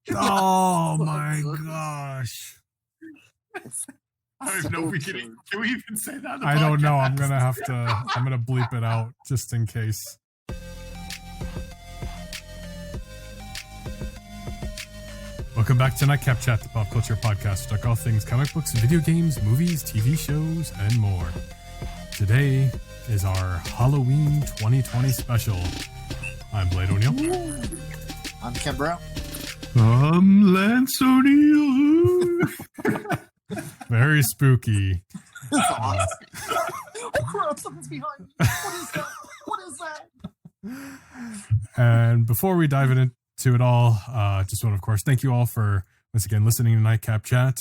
Oh my gosh. I don't even know if can we even say that on the I podcast? don't know. I'm going to bleep it out just in case. Welcome back to Nightcap Chat, the pop culture podcast. Talk all things comic books, video games, movies, TV shows, and more. Today is our Halloween 2020 special. I'm Blade O'Neill. I'm Ken Brown. I'm Lance O'Neill. Very spooky. That's awesome. Oh crap, something's behind me. What is that? What is that? And before we dive into it all, just want to, of course, thank you all for once again listening to Nightcap Chat.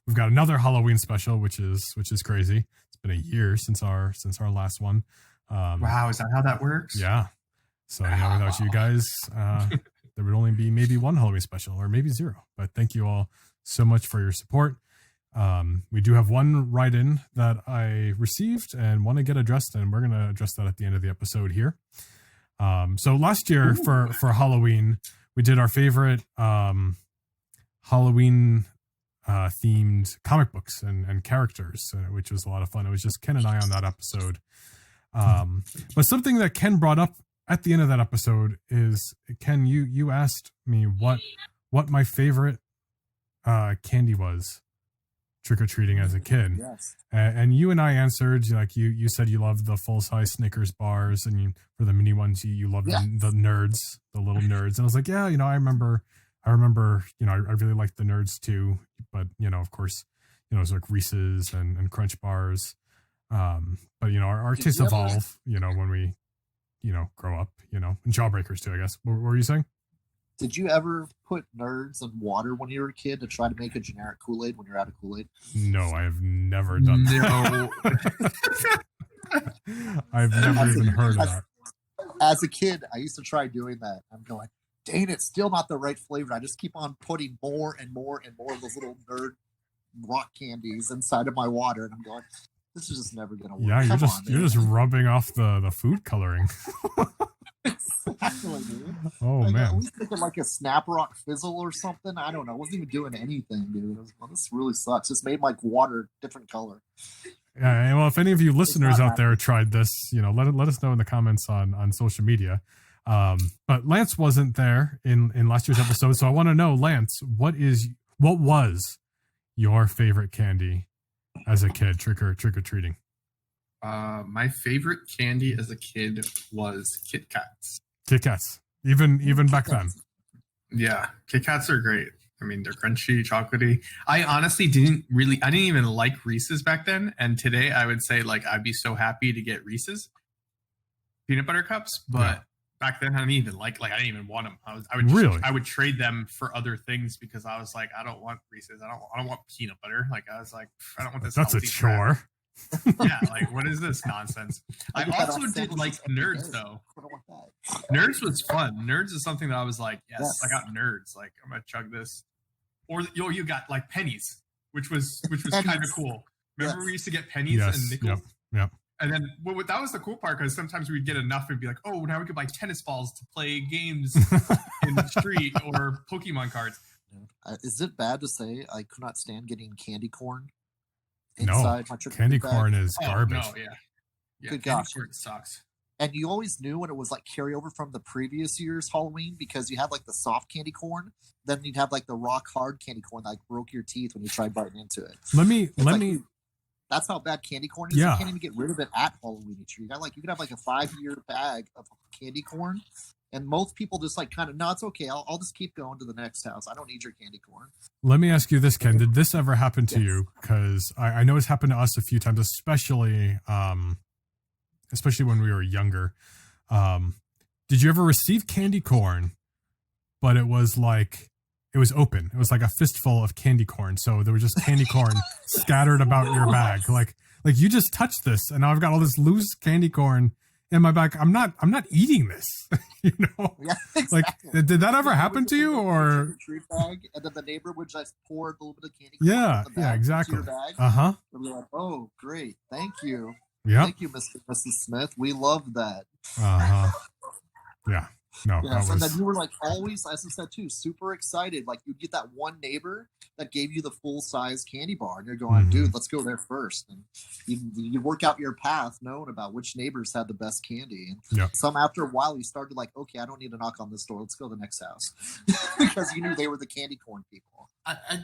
We've got another Halloween special, which is crazy. It's been a year since our last one. Wow, is that how that works? Yeah. So without you guys, there would only be maybe one Halloween special or maybe zero. But thank you all so much for your support. We do have one write-in that I received and want to get addressed, and we're going to address that at the end of the episode here. So last year for Halloween, we did our favorite Halloween themed comic books and characters, which was a lot of fun. It was just Ken and I on that episode. But something that Ken brought up at the end of that episode is, Ken, you asked me what my favorite candy was trick-or-treating as a kid. Yes. And you and I answered, like you said you loved the full-size Snickers bars, and for the mini ones you loved the nerds, the little nerds. And I was like, yeah, I remember, I really liked the nerds too, but of course, it was like Reese's and Crunch bars. But our tastes evolve, when we grow up, and Jawbreakers too, I guess. What were you saying? Did you ever put nerds in water when you were a kid to try to make a generic Kool-Aid when you're out of Kool-Aid? No, I have never done that. I've never even heard of that. As a kid, I used to try doing that. I'm going, dang, it's still not the right flavor. I just keep on putting more and more and more of those little nerd rock candies inside of my water, and I'm going, this is just never gonna work. Yeah, you're just rubbing off the food coloring. Exactly, dude. Oh, man. man. At least make it like a Snap Rock Fizzle or something. I don't know. I wasn't even doing anything, dude. This really sucks. Just made like water different color. Yeah, well, if any of you listeners out there tried this, let us know in the comments on social media. But Lance wasn't there in last year's episode, so I want to know, Lance, what was your favorite candy as a kid, trick or treating? My favorite candy as a kid was Kit Kats. Kit Kats, even back then. Yeah, Kit Kats are great. I mean, they're crunchy, chocolatey. I honestly I didn't even like Reese's back then. And today I would say, like, I'd be so happy to get Reese's peanut butter cups. But back then I didn't even I didn't even want them. I would trade them for other things because I was like, I don't want Reese's. I don't want peanut butter. Like, I was like, I don't want this. That's a chore. Crap. Yeah, like, what is this nonsense? I also did like Nerds though. Nerds was fun. Nerds is something that I was like, yes. I got Nerds. Like, I'm gonna chug this. Or you got like pennies, which was kind of cool. Remember we used to get pennies and nickels. Yep. And then that was the cool part, because sometimes we'd get enough and be like, oh, now we could buy tennis balls to play games in the street or Pokemon cards. Is it bad to say I could not stand getting candy corn? No, candy corn is garbage. No, yeah, good candy gosh, corn sucks. And you always knew when it was like carryover from the previous year's Halloween, because you had like the soft candy corn, then you'd have like the rock hard candy corn that like broke your teeth when you tried biting into it. Let me. That's how bad candy corn is. Yeah. You can't even get rid of it at Halloween each year. You could have like a 5-year bag of candy corn, and most people just like kind of, no, it's okay. I'll just keep going to the next house. I don't need your candy corn. Let me ask you this, Ken. Did this ever happen to you? Because I know it's happened to us a few times, especially when we were younger. Did you ever receive candy corn, but it was open? It was like a fistful of candy corn. So there was just candy corn scattered about your bag. Like you just touched this, and now I've got all this loose candy corn in my bag. I'm not eating this. Yeah, exactly. Like, did that ever happen to you? Or treat bag, and then the neighbor would just pour a little bit of candy corn exactly. And we're like, oh, great, thank you. Yeah, thank you, Mr. Mrs. Smith. We love that. Yeah. No, Yes, and then you were like always, as I said too, super excited. Like you'd get that one neighbor that gave you the full size candy bar, and you're going, dude, let's go there first. And you work out your path, knowing about which neighbors had the best candy. And some after a while, you started like, okay, I don't need to knock on this door. Let's go to the next house because you knew they were the candy corn people.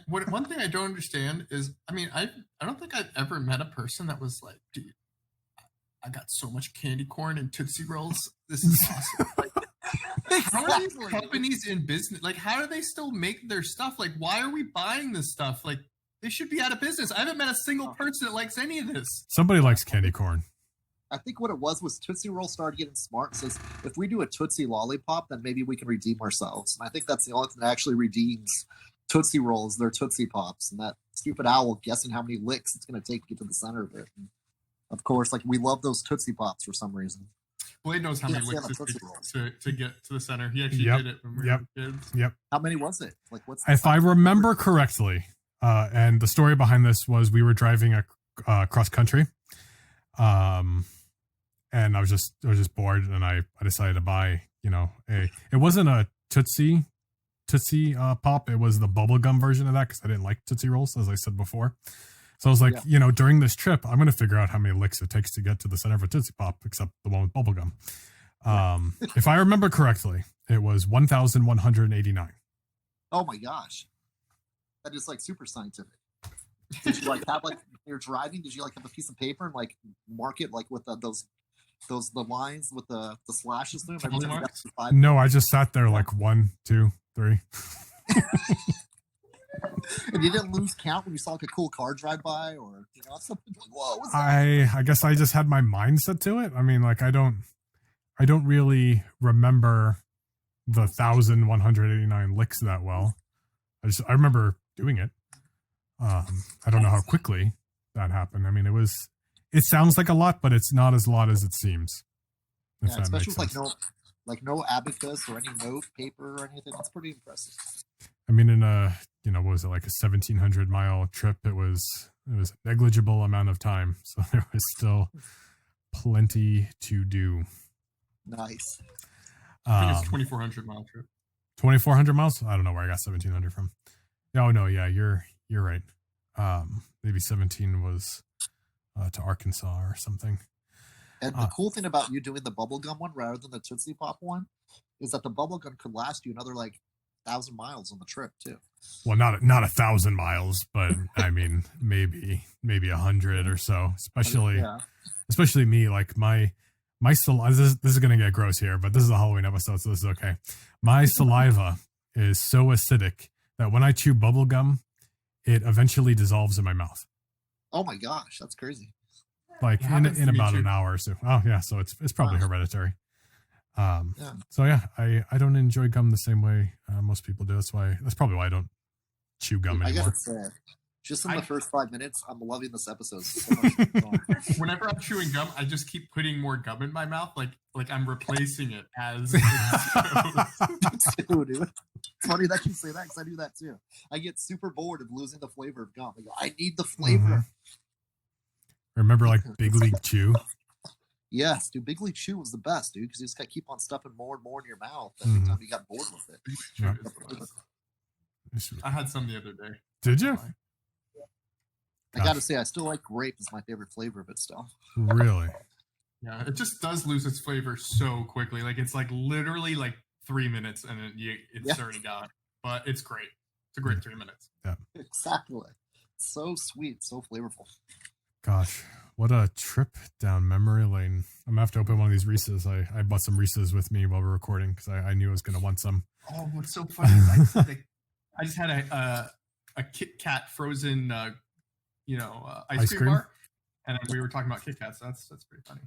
One thing I don't understand is, I mean, I don't think I've ever met a person that was like, dude, I got so much candy corn and Tootsie Rolls. This is awesome. Like, how are these companies in business? Like, how do they still make their stuff? Like, why are we buying this stuff? Like, they should be out of business. I haven't met a single person that likes any of this. Somebody likes candy corn. I think what it was Tootsie Roll started getting smart and says, if we do a Tootsie Lollipop, then maybe we can redeem ourselves. And I think that's the only thing that actually redeems Tootsie Rolls, their Tootsie Pops. And that stupid owl guessing how many licks it's going to take to get to the center of it. And of course, like we love those Tootsie Pops for some reason. Blade knows how many licks it takes to get to the center. He actually did it when we were kids. Yep. How many was it? Like, if I remember correctly, and the story behind this was we were driving across country, and I was just bored, and I decided to buy, it wasn't a Tootsie Pop. It was the bubblegum version of that because I didn't like Tootsie Rolls, as I said before. So I was like, during this trip, I'm going to figure out how many licks it takes to get to the center of a Tootsie Pop, except the one with bubblegum. If I remember correctly, it was 1,189. Oh my gosh. That is like super scientific. Did you like have like, when you're driving, did you like have a piece of paper and like mark it like with the lines with the slashes through them? No, I just sat there like 1, 2, 3. And you didn't lose count when you saw like a cool car drive by, or something like, whoa, what's that? I guess I just had my mindset to it. I mean, like I don't really remember the 1,189 licks that well. I remember doing it. I don't know how quickly that happened. I mean, it sounds like a lot, but it's not as a lot as it seems. Yeah, especially with no abacus or any note paper or anything. That's pretty impressive. I mean, in what was it, like a 1,700 mile trip? It was a negligible amount of time, so there was still plenty to do. Nice. I think it's 2,400 mile trip. 2,400 miles? I don't know where I got 1,700 from. Oh no, yeah, you're right. Maybe 17 was to Arkansas or something. And the cool thing about you doing the bubblegum one rather than the Tootsie Pop one is that the bubblegum could last you another like 1,000 miles on the trip too. Well, not 1,000 miles, but I mean maybe 100 or so. Especially me, like my saliva. This is gonna get gross here, but this is a Halloween episode, so this is okay. My saliva is so acidic that when I chew bubble gum, it eventually dissolves in my mouth. Oh my gosh, that's crazy. Like in about an hour or so. Oh yeah, so it's probably hereditary. So yeah, I don't enjoy gum the same way most people do. That's probably why I don't chew gum anymore. I gotta say, just in the first 5 minutes, I'm loving this episode so much. Whenever I'm chewing gum, I just keep putting more gum in my mouth, like I'm replacing it as. Dude, it's funny that you say that because I do that too. I get super bored of losing the flavor of gum. I go, I need the flavor. Mm-hmm. Remember, like Big League Chew? Yes, dude. Big League Chew was the best, dude, because you just got to keep on stuffing more and more in your mouth every time you got bored with it. Yeah. I had some the other day. Did you? I got to say, I still like grape as my favorite flavor of it still. Really? Yeah, it just does lose its flavor so quickly. Like it's like literally like 3 minutes and it's already gone. But it's great. It's a great 3 minutes. Yeah. Exactly. So sweet, so flavorful. Gosh, what a trip down memory lane. I'm going to have to open one of these Reese's. I bought some Reese's with me while we were recording because I knew I was going to want some. Oh, what's so funny is I just had a Kit Kat frozen, ice cream bar. And we were talking about Kit Kats. So that's pretty funny.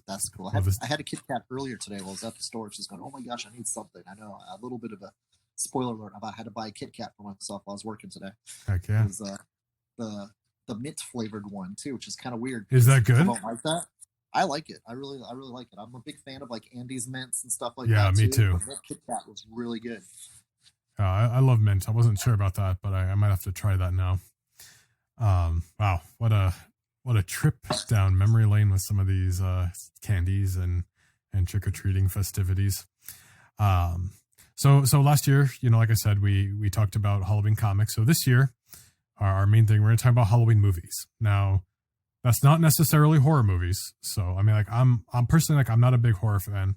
That's cool. I had a Kit Kat earlier today while I was at the store. She's going, oh my gosh, I need something. I know, a little bit of a spoiler alert. I had to buy a Kit Kat for myself while I was working today. Heck yeah. It was the mint flavored one too, which is kind of weird. Is that good? I don't like that. I like it. I really like it. I'm a big fan of like Andes mints and stuff like that. Yeah, me too. Mint Kit Kat was really good. I love mint. I wasn't sure about that, but I might have to try that now. Wow, what a trip down memory lane with some of these candies and trick-or-treating festivities. So last year, like I said, we talked about Halloween comics. So this year, our main thing, we're going to talk about Halloween movies. Now, that's not necessarily horror movies. So I mean, like I'm personally, like, I'm not a big horror fan.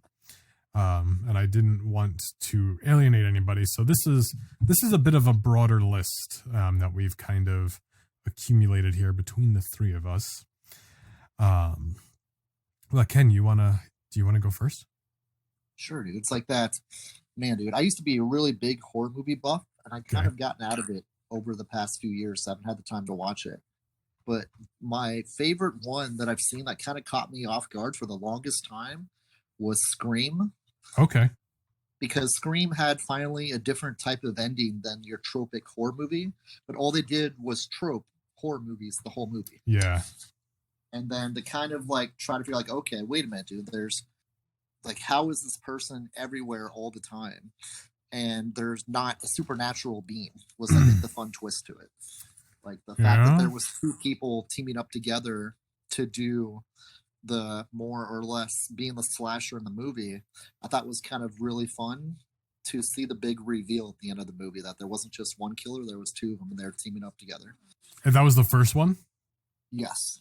And I didn't want to alienate anybody. So this is a bit of a broader list that we've kind of accumulated here between the three of us. Well, Ken, do you want to go first? Sure, dude. It's like that. Man, dude, I used to be a really big horror movie buff, and I kind of gotten out of it over the past few years. So I haven't had the time to watch it. But my favorite one that I've seen that kind of caught me off guard for the longest time was Scream. Okay. Because Scream had finally a different type of ending than your tropic horror movie, but all they did was trope horror movies the whole movie. Yeah. And then to kind of like try to figure like, okay, wait a minute, dude, there's like, how is this person everywhere all the time? And there's not a supernatural being was, I think, the fun twist to it. Like the fact that there was two people teaming up together to do the more or less being the slasher in the movie, I thought was kind of really fun to see the big reveal at the end of the movie that there wasn't just one killer, there was two of them and they're teaming up together. And that was the first one? Yes.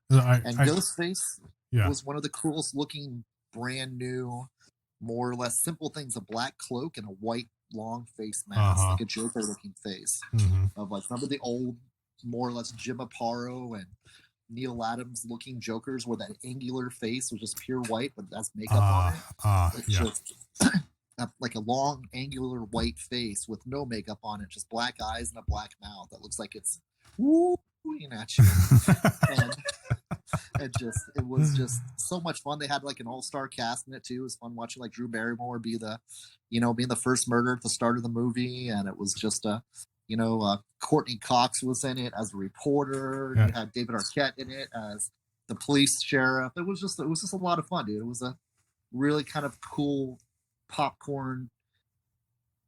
And Ghostface was one of the coolest looking, brand new, more or less simple things, a black cloak and a white long face mask, like a Joker looking face. Of like, remember the old, more or less Jim Aparo and Neil Adams looking Jokers where that angular face was just pure white, but that's makeup on it. It's just like a long angular white face with no makeup on it, just black eyes and a black mouth that looks like it's wooing at you. And it was just so much fun. They had like an all-star cast in it too. It was fun watching like Drew Barrymore be being the first murder at the start of the movie, and it was just Courtney Cox was in it as a reporter. You had David Arquette in it as the police sheriff. It was just a lot of fun, dude. It was a really kind of cool popcorn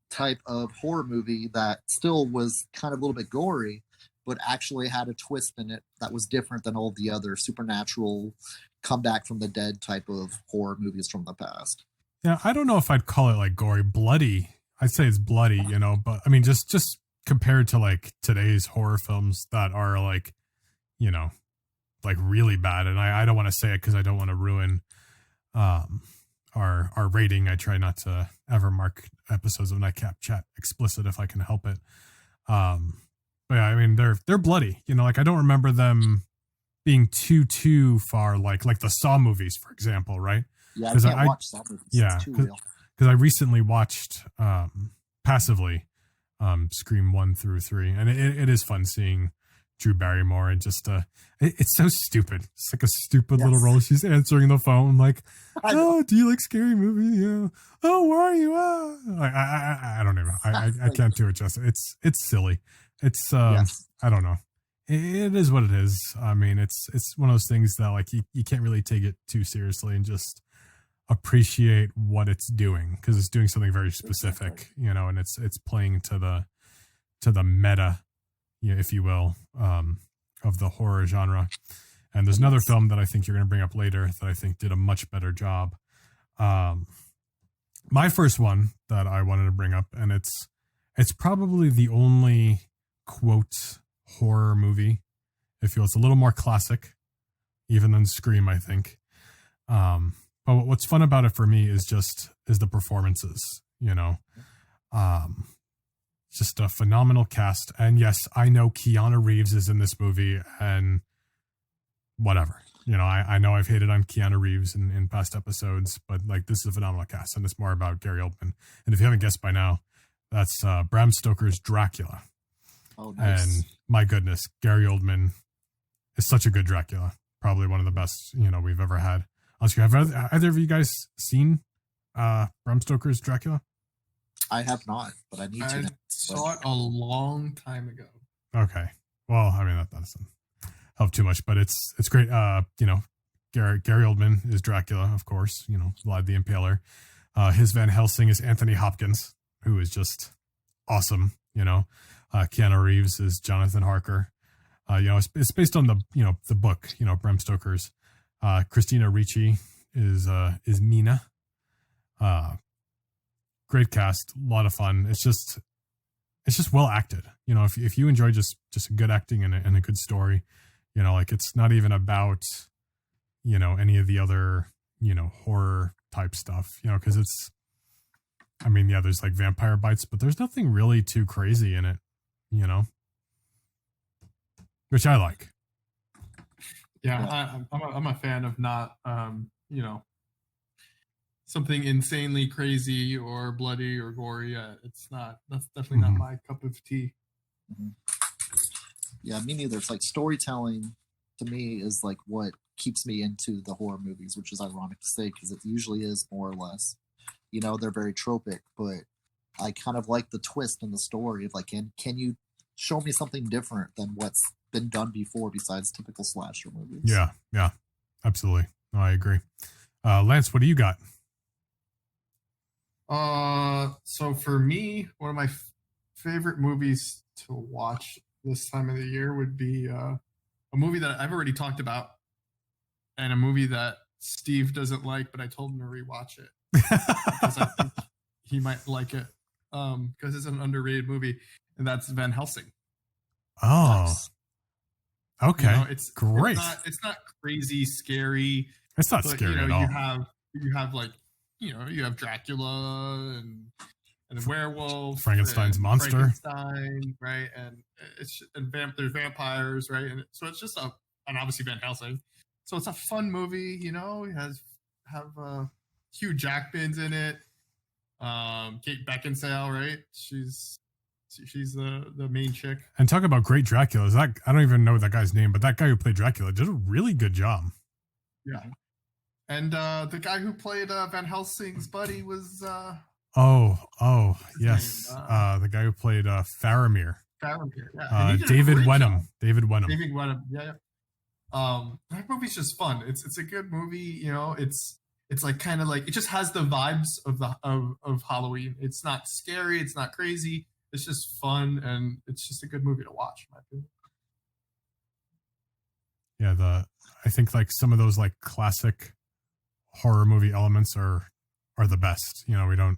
type of horror movie that still was kind of a little bit gory, but actually had a twist in it that was different than all the other supernatural comeback from the dead type of horror movies from the past. Yeah, I don't know if I'd call it like gory, bloody. I'd say it's bloody, but I mean, just compared to like today's horror films that are like, like really bad. And I don't want to say it because I don't want to ruin our rating. I try not to ever mark episodes of Nightcap Chat explicit if I can help it. But yeah, I mean, they're bloody, like I don't remember them being too far like the Saw movies, for example, right? Yeah, I can't watch Saw movies. Yeah, it's too real. Because I recently watched passively Scream 1 through 3, and it is fun seeing Drew Barrymore and just it's so stupid. It's like a stupid little role. She's answering the phone like, "Oh, do you like scary movies? Yeah. Oh, where are you? I don't even. I can't do it justice. It's silly. It's I don't know. It is what it is. I mean, it's one of those things that like you can't really take it too seriously and just appreciate what it's doing because it's doing something very specific, and it's playing to the meta, if you will, of the horror genre. And there's another film that I think you're going to bring up later that I think did a much better job. My first one that I wanted to bring up, and it's probably the only quote horror movie, if you will. It's a little more classic even than Scream, I think. But what's fun about it for me is the performances, just a phenomenal cast. And yes, I know Keanu Reeves is in this movie and whatever, I know I've hated on Keanu Reeves in past episodes, but like this is a phenomenal cast and it's more about Gary Oldman. And if you haven't guessed by now, that's Bram Stoker's Dracula. Oh, nice. And my goodness, Gary Oldman is such a good Dracula. Probably one of the best, we've ever had. Oscar, have either of you guys seen Bram Stoker's Dracula? I have not, but I need to. I saw it a long time ago. Okay. Well, I mean, that doesn't help too much, but it's great. Gary Oldman is Dracula, of course, Vlad the Impaler. His Van Helsing is Anthony Hopkins, who is just awesome, Keanu Reeves is Jonathan Harker. It's based on the book, Bram Stoker's. Christina Ricci is Mina. great cast, a lot of fun. It's just well acted. You know, if you enjoy just good acting and a good story, you know, like it's not even about, you know, any of the other, you know, horror type stuff, you know, because it's, I mean, yeah, there's like vampire bites, but there's nothing really too crazy in it, you know, which I like. Yeah, I'm a fan of not, you know, something insanely crazy or bloody or gory. That's definitely not my cup of tea. Mm-hmm. Yeah, me neither. It's like storytelling to me is like what keeps me into the horror movies, which is ironic to say because it usually is more or less, you know, they're very tropic, but I kind of like the twist in the story of like, can you show me something different than what's been done before besides typical slasher movies? Yeah, absolutely. No, I agree. Lance, what do you got? So for me, one of my favorite movies to watch this time of the year would be a movie that I've already talked about, and a movie that Steve doesn't like, but I told him to rewatch it because I think he might like it because it's an underrated movie, and that's Van Helsing. Oh, nice. Okay, you know, it's great. It's not crazy, scary. It's not scary you know, at all. You have like, you know, you have Dracula and werewolf, Frankenstein's monster, Frankenstein, right? And there's vampires, right? And so it's just and obviously Van Helsing. So it's a fun movie, you know. It have Hugh Jackman's in it. Kate Beckinsale, right? She's the main chick. And talk about great Dracula. I don't even know that guy's name, but that guy who played Dracula did a really good job. Yeah. And the guy who played Van Helsing's buddy was oh yes, the guy who played Faramir. Yeah. David Wenham. Yeah. That movie's just fun. It's a good movie. You know, it's like kind of like, it just has the vibes of Halloween. It's not scary. It's not crazy. It's just fun, and it's just a good movie to watch, in my opinion. Yeah, I think like some of those like classic horror movie elements are the best. You know, we don't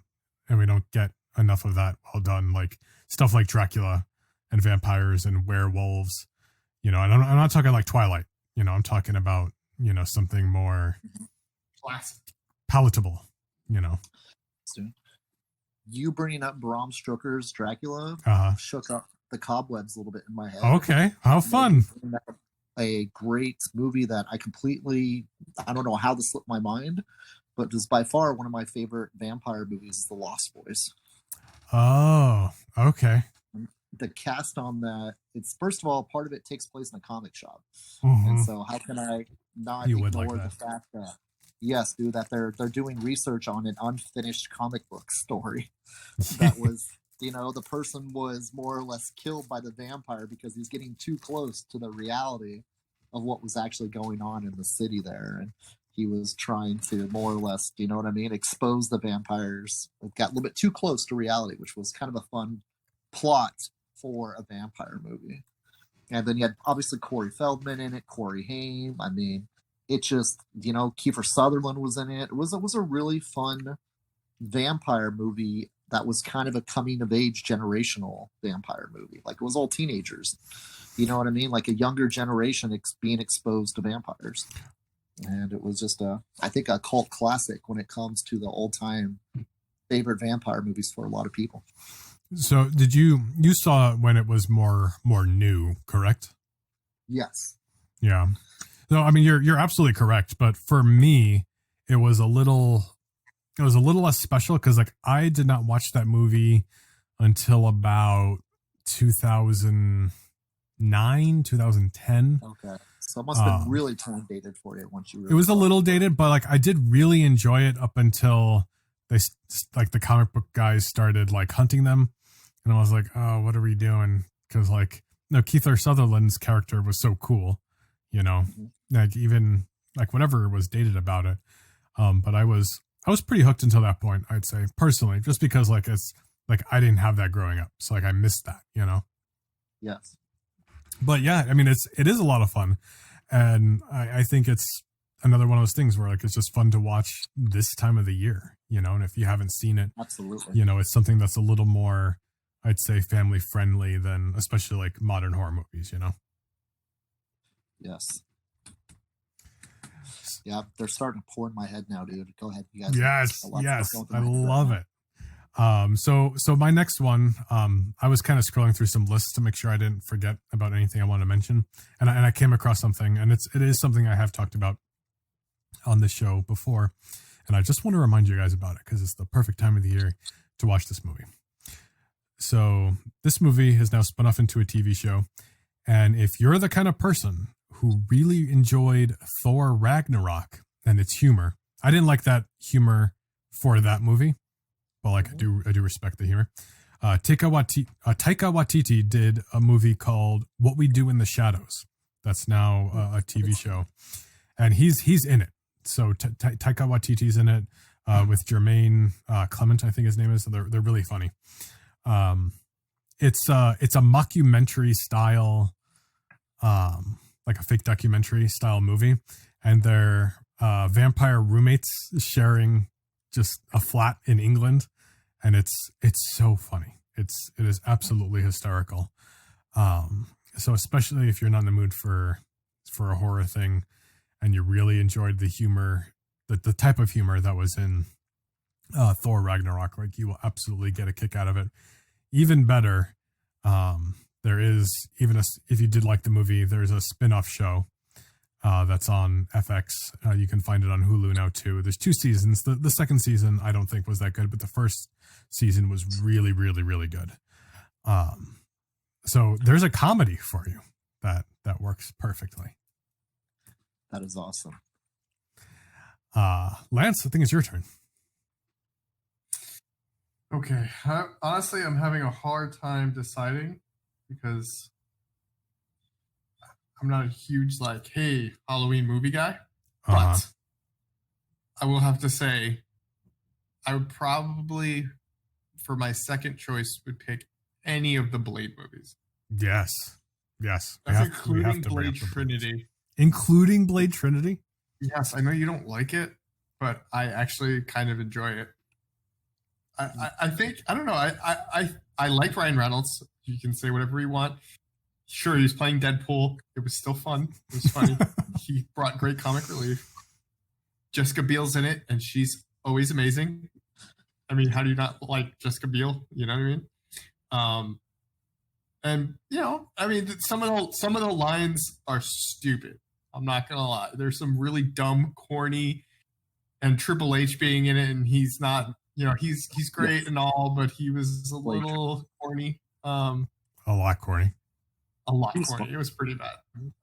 get enough of that well done, like stuff like Dracula and vampires and werewolves, you know, and I'm not talking like Twilight, you know, I'm talking about, you know, something more classic, palatable, you know. You bringing up Bram Stoker's Dracula shook up the cobwebs a little bit in my head. Okay, how fun. A great movie that I don't know how this slipped my mind, but is by far one of my favorite vampire movies, The Lost Boys. Oh, okay. The cast on that, it's, first of all, part of it takes place in a comic shop. Mm-hmm. And so how can I not ignore the fact that, yes, dude, that they're doing research on an unfinished comic book story that was, you know, the person was more or less killed by the vampire because he's getting too close to the reality of what was actually going on in the city there. And he was trying to more or less, you know what I mean, expose the vampires. It got a little bit too close to reality, which was kind of a fun plot for a vampire movie. And then you had obviously Corey Feldman in it, Corey Haim. I mean, it just, you know, Kiefer Sutherland was in it. It was a really fun vampire movie that was kind of a coming of age generational vampire movie. Like, it was all teenagers, you know what I mean? Like a younger generation being exposed to vampires. And it was just I think a cult classic when it comes to the old time favorite vampire movies for a lot of people. So did you saw it when it was more new, correct? Yes. Yeah. No, I mean, you're absolutely correct. But for me, it was a little less special because like I did not watch that movie until about 2009, 2010. Okay. So it must have been really time dated for you once you really. It was a little dated, but like I did really enjoy it up until they like the comic book guys started like hunting them. And I was like, oh, what are we doing? Because like, no, Kiefer Sutherland's character was so cool, you know, like even like whatever was dated about it. But I was pretty hooked until that point, I'd say personally, just because like it's like I didn't have that growing up, so like I missed that, you know. Yes. But yeah, I mean, it is a lot of fun, and I think it's another one of those things where like it's just fun to watch this time of the year, you know. And if you haven't seen it, Absolutely. you know, it's something that's a little more, I'd say, family friendly than especially like modern horror movies, you know. Yes. Yeah, they're starting to pour in my head now, dude. Go ahead, you guys. Yes, I love it. So my next one, I was kind of scrolling through some lists to make sure I didn't forget about anything I want to mention, and I came across something, and it is something I have talked about on the show before, and I just want to remind you guys about it because it's the perfect time of the year to watch this movie. So this movie has now spun off into a TV show, and if you're the kind of person who really enjoyed Thor Ragnarok and its humor, I didn't like that humor for that movie. Well, like I do respect the humor. Taika Waititi did a movie called What We Do in the Shadows. That's now a TV show, and he's in it. So Taika Waititi's in it with Jermaine Clement, I think his name is. So they're really funny. It's a mockumentary style, like a fake documentary style movie, and they're vampire roommates sharing just a flat in England, and it's so funny. It is absolutely hysterical. So especially if you're not in the mood for a horror thing, and you really enjoyed the humor, the type of humor that was in Thor Ragnarok, like you will absolutely get a kick out of it. Even better, there is if you did like the movie, there's a spin-off show that's on FX. You can find it on Hulu now too. There's 2 seasons. The second season I don't think was that good, but the first season was really, really, really good. So there's a comedy for you that works perfectly. That is awesome. Lance, I think it's your turn. Okay. Honestly, I'm having a hard time deciding because I'm not a huge hey, Halloween movie guy. But I will have to say I would probably, for my second choice, would pick any of the Blade movies. Yes. That's including Blade Trinity. Including Blade Trinity? Yes, I know you don't like it, but I actually kind of enjoy it. I think, I don't know, I like Ryan Reynolds. You can say whatever you want. Sure, he was playing Deadpool. It was still fun. It was funny. He brought great comic relief. Jessica Biel's in it, and she's always amazing. I mean, how do you not like Jessica Biel? You know what I mean? And you know, I mean, some of the lines are stupid. I'm not gonna lie. There's some really dumb, corny, and Triple H being in it, and he's not. You know, he's great and all, but he was a little corny. A lot corny. A lot corny. It was pretty bad.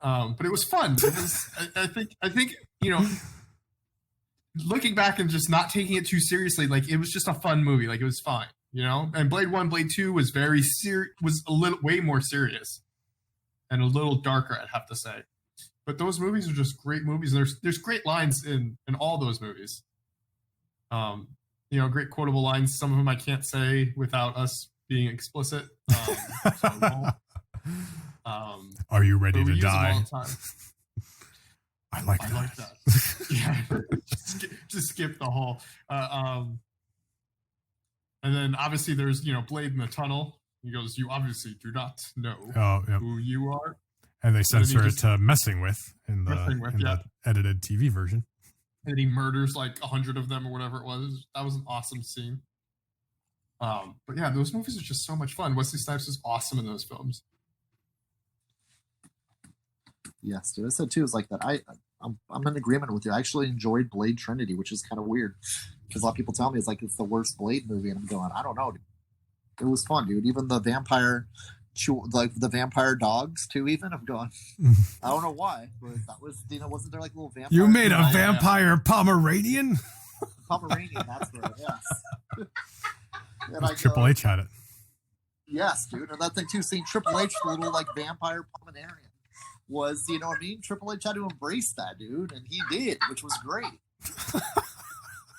But it was fun. It was. I think you know, looking back and just not taking it too seriously, like it was just a fun movie. Like it was fine, you know. And Blade 1, Blade 2 was was a little way more serious and a little darker, I'd have to say. But those movies are just great movies, and there's great lines in all those movies. You know, great quotable lines. Some of them I can't say without us being explicit. Are you ready to die? I like that. Yeah, just skip the whole. And then obviously there's Blade in the tunnel. He goes, "You obviously do not know who you are." And they censor it to messing with in the edited TV version. And he murders 100 of them or whatever it was. That was an awesome scene. But yeah, those movies are just so much fun. Wesley Snipes is awesome in those films. Yes, dude. I said too, is like that. I'm in agreement with you. I actually enjoyed Blade Trinity, which is kind of weird because a lot of people tell me it's the worst Blade movie, and I'm going, I don't know, dude. It was fun, dude. Even the vampire, the vampire dogs too. Even I'm going, I don't know why, but that was wasn't there little vampire? You made a vampire Pomeranian. Pomeranian, that's right. Yes. And Triple H had it. Yes, dude, and that thing too. Seeing Triple H, the little vampire Pomeranian, was you know what I mean. Triple H had to embrace that, dude, and he did, which was great.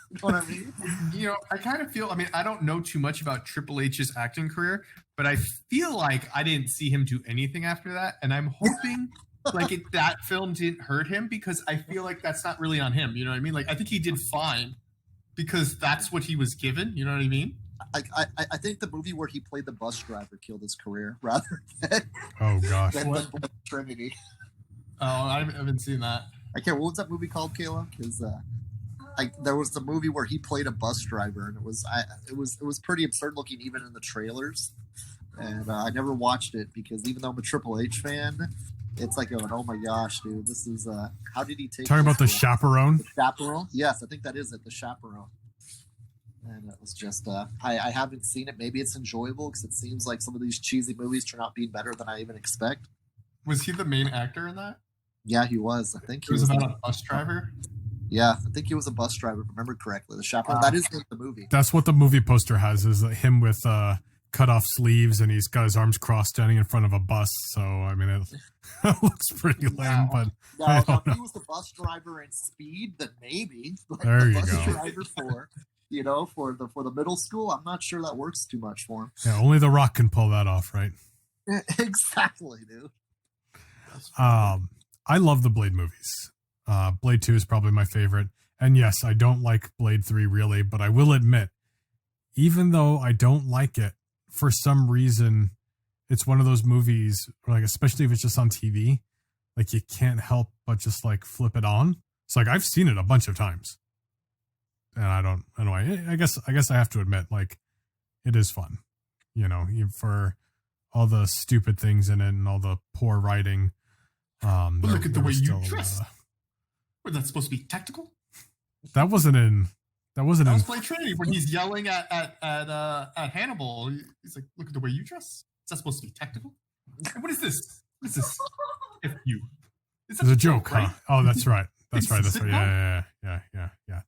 You know what I mean? I kind of feel. I mean, I don't know too much about Triple H's acting career, but I feel like I didn't see him do anything after that, and I'm hoping like that film didn't hurt him because I feel like that's not really on him. You know what I mean? Like I think he did fine because that's what he was given. You know what I mean? I think the movie where he played the bus driver killed his career rather than, Oh gosh. than Trinity. Oh, I haven't seen that. I can't. What was that movie called, Kayla? Because there was the movie where he played a bus driver, and it was pretty absurd looking even in the trailers. And I never watched it because even though I'm a Triple H fan, it's like going, oh my gosh, dude, this is how did he take? Talking about the Chaperone? The Chaperone? Yes, I think that is it. The Chaperone. And it was just I haven't seen it. Maybe it's enjoyable because it seems like some of these cheesy movies turn out being better than I even expect. Was he the main actor in that? Yeah, he was. I think he was about a bus driver. Yeah, I think he was a bus driver, if I remember correctly. The Chaperone. That is in the movie. That's what the movie poster has, is him with cut off sleeves, and he's got his arms crossed standing in front of a bus. So, I mean, it looks pretty lame, but now, if he was the bus driver in Speed, then maybe. But there the you bus go. driver for the middle school, I'm not sure that works too much for him. Yeah, only The Rock can pull that off, right? Exactly, dude. I love the Blade movies. Blade 2 is probably my favorite. And yes, I don't like Blade 3 really, but I will admit, even though I don't like it, for some reason, it's one of those movies, like especially if it's just on TV, like you can't help but just like flip it on. It's like I've seen it a bunch of times. And I don't know. I guess I have to admit, like, it is fun, you know, for all the stupid things in it and all the poor writing. Look at the way you dress. Was that supposed to be tactical? That was Blade Trinity when he's yelling at Hannibal. He's like, "Look at the way you dress. Is that supposed to be tactical? What is this? What is this? If you, it's a joke, right? Huh? Oh, that's right. That's right. That's right. Yeah.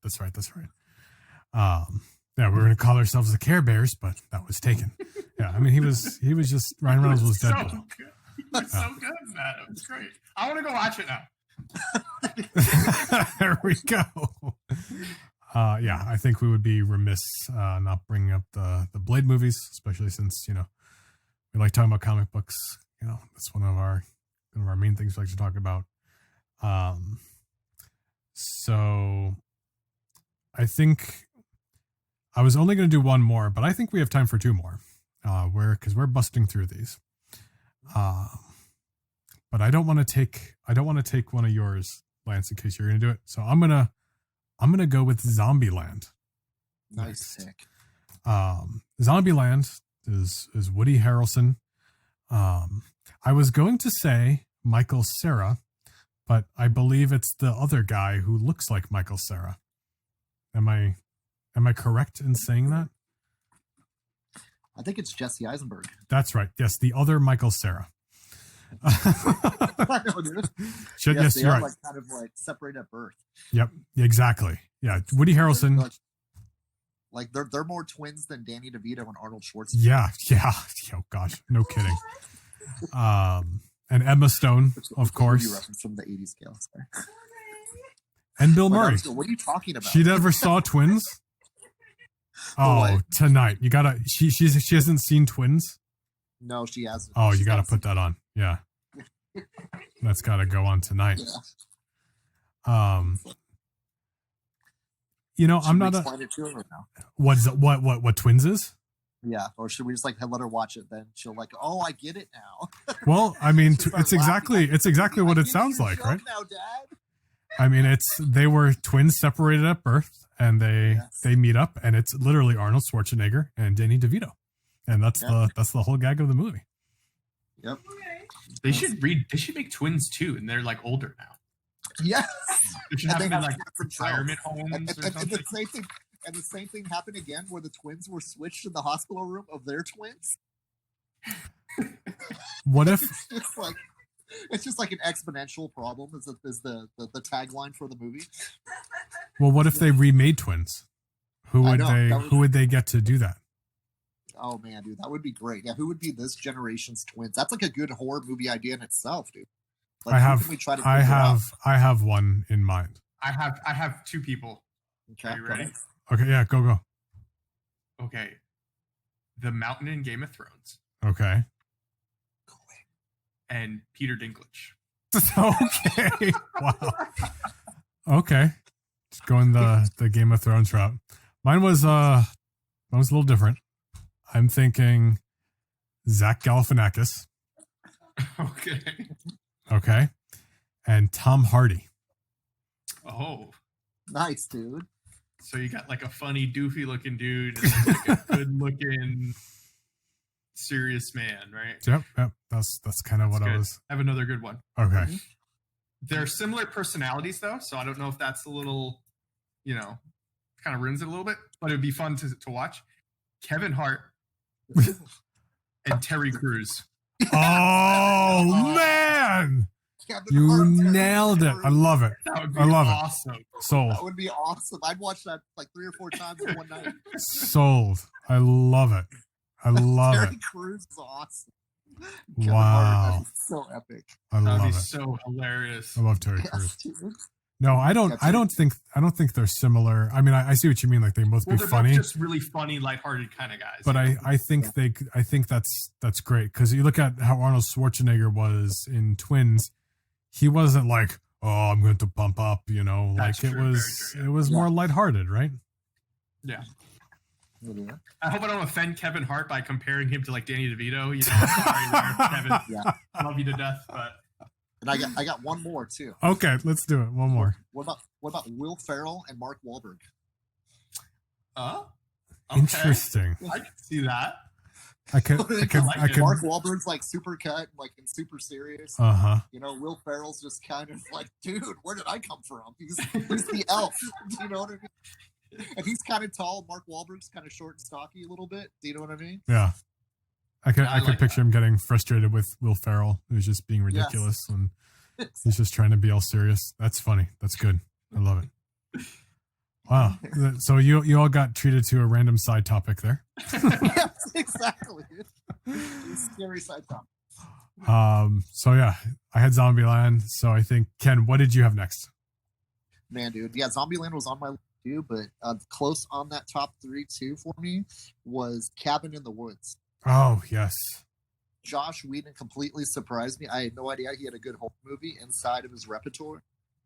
That's right. Yeah, we were gonna call ourselves the Care Bears, but that was taken. Yeah, I mean, he was just Ryan Reynolds was Deadpool. So good. He was so good in that. It was great. I want to go watch it now. There we go. Yeah, I think we would be remiss not bringing up the Blade movies, especially since, you know, we like talking about comic books. You know, that's one of our main things we like to talk about. So I think I was only going to do one more, but I think we have time for two more. Because we're busting through these. But I don't want to take one of yours, Lance, in case you're going to do it. So I'm gonna go with Zombieland. Nice pick. Zombieland is Woody Harrelson. I was going to say Michael Cera, but I believe it's the other guy who looks like Michael Cera. Am I correct in saying that? I think it's Jesse Eisenberg. That's right. Yes, the other Michael Cera. I know, dude. Yes, they you're are right. like kind of like separated at birth. Yep, exactly. Yeah, Woody Harrelson. Like they're more twins than Danny DeVito and Arnold Schwarzenegger. Yeah. Oh gosh, no kidding. And Emma Stone, of course. Reference from the 80s scale. Sorry. And Bill Murray. What are you talking about? She never saw Twins. Oh, tonight you gotta. She hasn't seen Twins. No, she hasn't. Oh, you gotta put that on. Yeah, that's gotta go on tonight. Yeah. You know, I'm not explain it to her now. What Twins is? Yeah, or should we just like let her watch it? Then she'll like, oh, I get it now. Well, I mean, it's exactly what it sounds like, right? Now, Dad. I mean, they were twins separated at birth, and they meet up, and it's literally Arnold Schwarzenegger and Danny DeVito, and that's the whole gag of the movie. Yep. They should make twins too, and they're like older now. Yes. They should have them in like retirement homes or something. And the same thing happened again where the twins were switched in the hospital room of their twins. What if it's just like an exponential problem is the tagline for the movie. Well, what if they remade Twins? Who would they get to do that? Oh man, dude, that would be great. Yeah, who would be this generation's twins? That's like a good horror movie idea in itself, dude. Like, I have one in mind. I have two people. Okay, are you ready? Okay, yeah, go. Okay. The Mountain in Game of Thrones. Okay. And Peter Dinklage. Okay. Wow. Okay. Just going the Game of Thrones route. Mine was a little different. I'm thinking Zach Galifianakis. Okay. Okay. And Tom Hardy. Oh. Nice, dude. So you got like a funny, doofy looking dude and then like a good looking serious man, right? Yep. That's kind of what good. I was. I have another good one. Okay. Mm-hmm. They're similar personalities though, so I don't know if that's a little, kind of ruins it a little bit, but it'd be fun to watch. Kevin Hart and Terry Crews. Oh man. You nailed it. I love it. That would be awesome. Sold. That would be awesome. I'd watch that like 3 or 4 times in one night. Sold. I love it. Terry Crews is awesome. Kevin Wow. Hart, so epic. I love it. So hilarious. I love Terry Crews. No, I don't think they're similar. I mean, I see what you mean. Like they both be funny. They're just really funny, lighthearted kind of guys. But I think that's great because you look at how Arnold Schwarzenegger was in Twins. He wasn't like, oh, I'm going to bump up, That's like true, it was more lighthearted, right? Yeah. Yeah. I hope I don't offend Kevin Hart by comparing him to like Danny DeVito. Sorry, Kevin. Yeah. Love you to death, but. And I got one more too. Okay, let's do it. One more. What about Will Ferrell and Mark Wahlberg? Okay. Interesting. I can see that. I could. Mark Wahlberg's like super cut, like and super serious. Will Ferrell's just kind of like, dude, where did I come from? He's the elf. Do you know what I mean? And he's kind of tall. Mark Wahlberg's kind of short and stocky a little bit. Do you know what I mean? Yeah. I could picture that. him getting frustrated with Will Ferrell, who's just being ridiculous, and he's just trying to be all serious. That's funny. That's good. I love it. Wow. So you all got treated to a random side topic there. Yes, exactly. Scary side topic. So yeah, I had Zombieland. So I think, Ken, what did you have next? Man, dude. Yeah, Zombieland was on my list too, but close on that top 3 too for me was Cabin in the Woods. Oh, yes. Josh Whedon completely surprised me. I had no idea he had a good horror movie inside of his repertoire.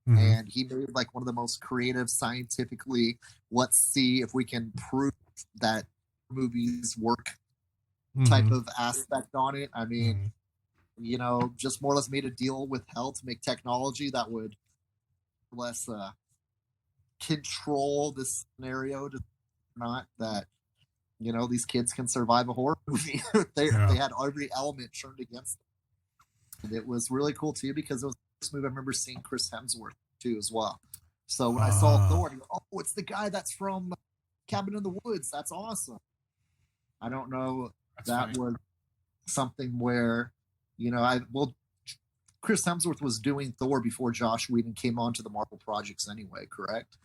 Mm-hmm. And he made like one of the most creative, scientifically, let's see if we can prove that movies work type of aspect on it. I mean, just more or less made a deal with hell to make technology that would less control this scenario to not that these kids can survive a horror movie. They had every element turned against them. And it was really cool too because it was the first movie I remember seeing Chris Hemsworth too as well. So when I saw Thor, I go, oh, it's the guy that's from Cabin in the Woods. That's awesome. I don't know. That was something where, Chris Hemsworth was doing Thor before Josh Whedon came onto the Marvel projects anyway, correct?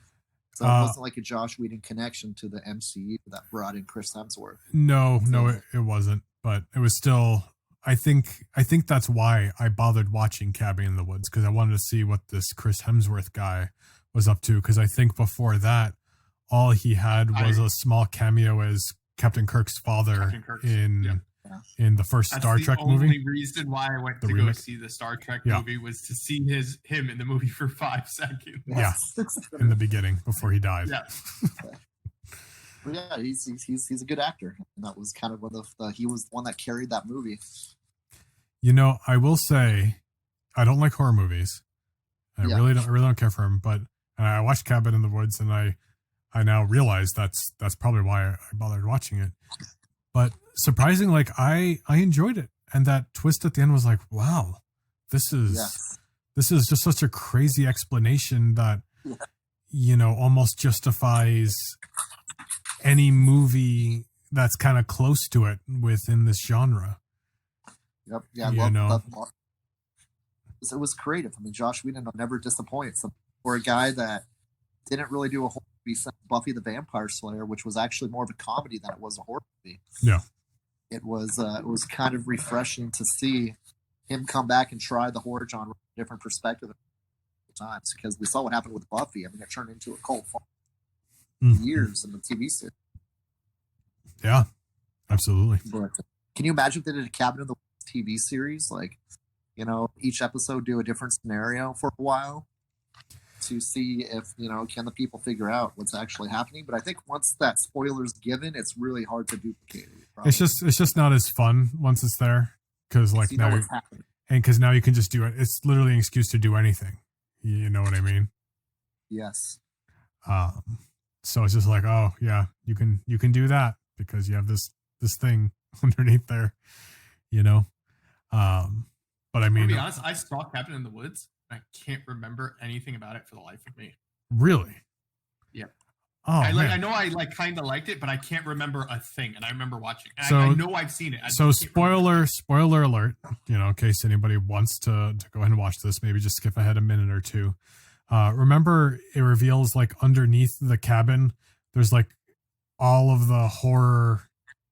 So it wasn't like a Josh Whedon connection to the MCU that brought in Chris Hemsworth. No, it wasn't. But it was still. I think that's why I bothered watching Cabin in the Woods because I wanted to see what this Chris Hemsworth guy was up to. Because I think before that, all he had was a small cameo as Captain Kirk's father in the first Star Trek movie. The only reason why I went to go see the Star Trek movie was to see him in the movie for 5 seconds. Yeah, in the beginning before he died. Yeah. Yeah, he's a good actor. And that was kind of one of he was the one that carried that movie. I will say, I don't like horror movies. I really don't care for them. But I watched Cabin in the Woods, and I now realize that's probably why I bothered watching it. But surprising, like I enjoyed it, and that twist at the end was like, wow, this is just such a crazy explanation that almost justifies any movie that's kind of close to it within this genre. Yep. Yeah, I love it was creative. I mean, Josh Whedon never disappoints. For a guy that didn't really do a horror movie since Buffy the Vampire Slayer, which was actually more of a comedy than it was a horror movie. Yeah. It was kind of refreshing to see him come back and try the horror genre from a different perspective at times, because we saw what happened with Buffy. I mean, it turned into a cult for years in the TV series. Yeah, absolutely. But can you imagine if they did a Cabin in the Woods TV series? Like, each episode do a different scenario for a while to see if, can the people figure out what's actually happening. But I think once that spoiler's given, it's really hard to duplicate it. Probably. It's just not as fun once it's there, because like now what's happening. And because now you can just do it. It's literally an excuse to do anything. You know what I mean? Yes. So it's just like, oh yeah, you can do that because you have this thing underneath there, But I mean, to be honest, I saw Cabin in the Woods. And I can't remember anything about it for the life of me. Really? Yeah. Oh, I know I kind of liked it, but I can't remember a thing. And I remember watching. So, I know I've seen it. So spoiler alert. In case anybody wants to go ahead and watch this, maybe just skip ahead a minute or two. Remember, it reveals like underneath the cabin, there's like all of the horror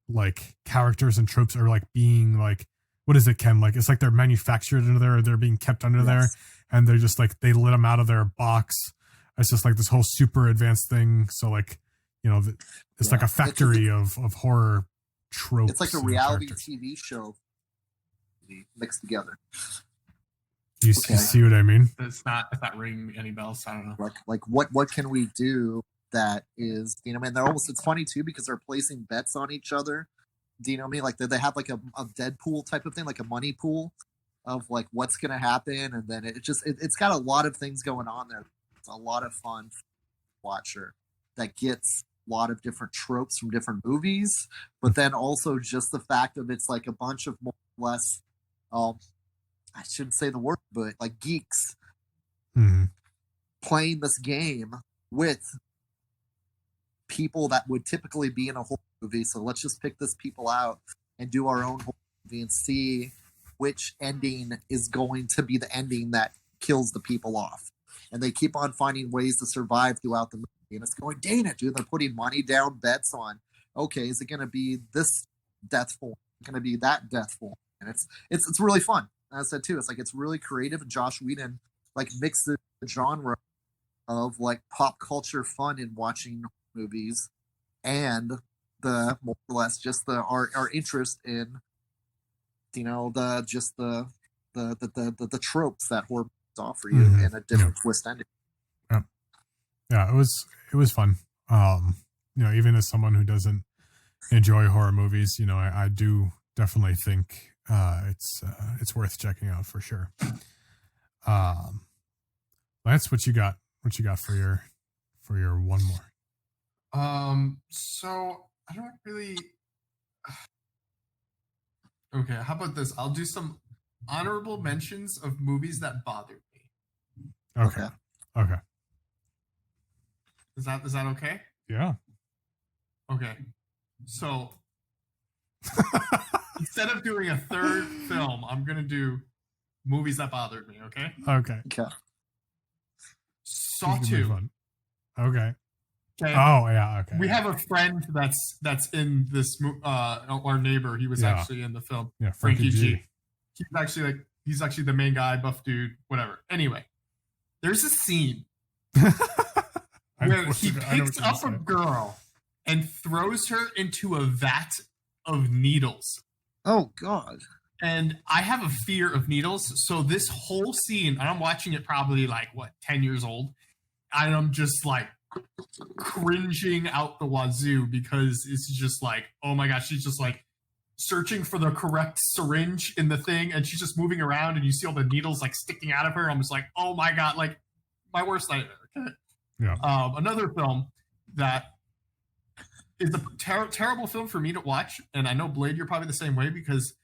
like characters and tropes are like being like, what is it, Ken? Like it's like they're manufactured under there, or they're being kept under there, and they're just like they let them out of their box. It's just like this whole super advanced thing. So like, it's like a factory of horror tropes. It's like a reality TV show mixed together. You see what I mean? It's not ringing any bells. I don't know. Like what can we do that is, they're almost, it's funny too because they're placing bets on each other. Do you know what I mean? Like they have like a Deadpool type of thing, like a money pool of like what's going to happen. And then it's got a lot of things going on there. It's a lot of fun watcher that gets a lot of different tropes from different movies, but then also just the fact of it's like a bunch of more or less, I shouldn't say the word, but like geeks playing this game with people that would typically be in a horror movie. So let's just pick this people out and do our own horror movie and see which ending is going to be the ending that kills the people off. And they keep on finding ways to survive throughout the movie. And it's going, dang it, dude. They're putting money down bets on, okay, is it going to be this death form? Is it going to be that death form? And it's really fun. As I said too, it's like it's really creative. And Josh Whedon like mixed the genre of like pop culture fun in watching movies and the more or less just our interest in the tropes that horror offer you in a different twist ending. Yeah, it was fun. Even as someone who doesn't enjoy horror movies, I do definitely think it's worth checking out for sure. Lance, what you got for your one more? So I don't really. Okay, how about this? I'll do some honorable mentions of movies that bothered me. Okay. Is that okay? Yeah. Okay. So instead of doing a third film, I'm gonna do movies that bothered me. Okay. Okay. Saw 2. Okay. Okay. Oh yeah. Okay. We have a friend that's in this. Our neighbor. He was actually in the film. Yeah, Frankie G. He's actually the main guy, buff dude, whatever. Anyway, there's a scene where he picks up a girl and throws her into a vat of needles. Oh God. And I have a fear of needles, so this whole scene, and I'm watching it probably 10 years old, and I'm just like cringing out the wazoo because it's just like, oh my gosh, she's just like searching for the correct syringe in the thing, and she's just moving around, and you see all the needles like sticking out of her. I'm just like, oh my God, like my worst nightmare. Okay. Yeah. Another film that is a terrible film for me to watch, and I know Blade, you're probably the same way because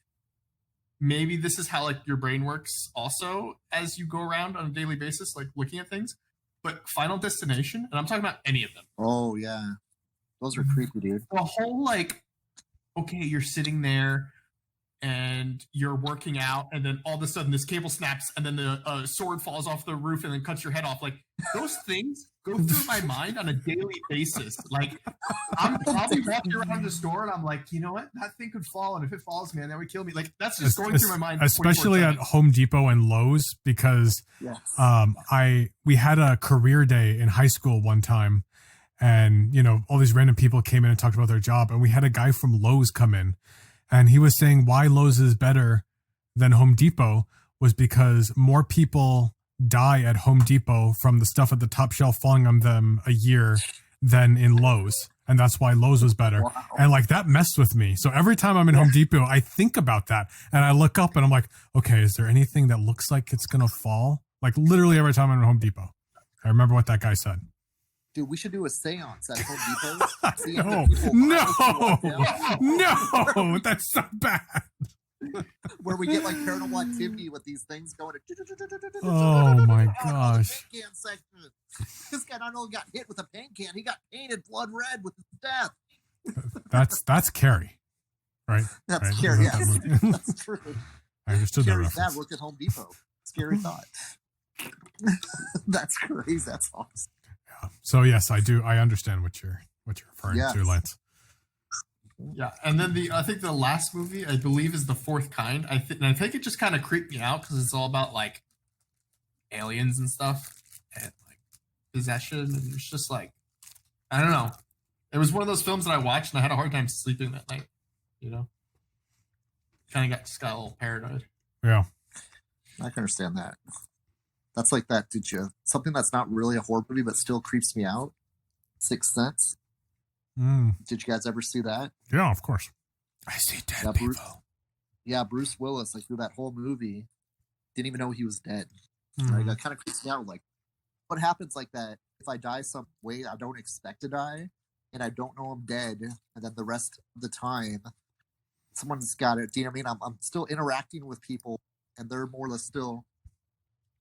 maybe this is how like your brain works also as you go around on a daily basis, like looking at things. But Final Destination, and I'm talking about any of them. Oh yeah, those are creepy, dude. The whole okay, you're sitting there and you're working out, and then all of a sudden this cable snaps, and then the sword falls off the roof and then cuts your head off. Like those things go through my mind on a daily basis. Like I'll be walking around the store and I'm like, you know what? That thing could fall, and if it falls, man, that would kill me. Like that's just going through my mind. Especially at Home Depot and Lowe's because we had a career day in high school one time, and all these random people came in and talked about their job, and we had a guy from Lowe's come in, and he was saying why Lowe's is better than Home Depot was because more people die at Home Depot from the stuff at the top shelf falling on them a year than in Lowe's. And that's why Lowe's was better. Wow. And like that messed with me. So every time I'm in Home Depot, I think about that and I look up and I'm like, okay, is there anything that looks like it's going to fall? Like literally every time I'm in Home Depot. I remember what that guy said. Dude, we should do a seance at Home Depot. See if No, the people no, that's so bad. where we get like paranormal activity with these things going. Oh my gosh. Paint can section. This guy not only got hit with a paint can, he got painted blood red with his death. That's Carrie, right? That's right? scary. Is that Yes, that movie? that's true. I understood that Carrie's dad reference. worked at Home Depot. Scary thought. That's crazy. That's awesome. Yeah. So yes, I do. I understand what you're referring to, Lance. Yeah, and then I think the last movie I believe is The Fourth Kind. I think it just kind of creeped me out because it's all about like aliens and stuff and like possession, and it's just like I don't know. It was one of those films that I watched and I had a hard time sleeping that night. You know, kind of got a little paranoid. Yeah, I can understand that. That's like that. Did you something that's not really a horror movie but still creeps me out? Sixth Sense. Did you guys ever see that? Yeah, of course. I see dead people. Bruce Willis, like through that whole movie, didn't even know he was dead. Mm. Right? That kind of creeps me out. Like, what happens like that if I die some way I don't expect to die, and I don't know I'm dead, and then the rest of the time, someone's got it. Do you know what I mean? I'm still interacting with people, and they're more or less still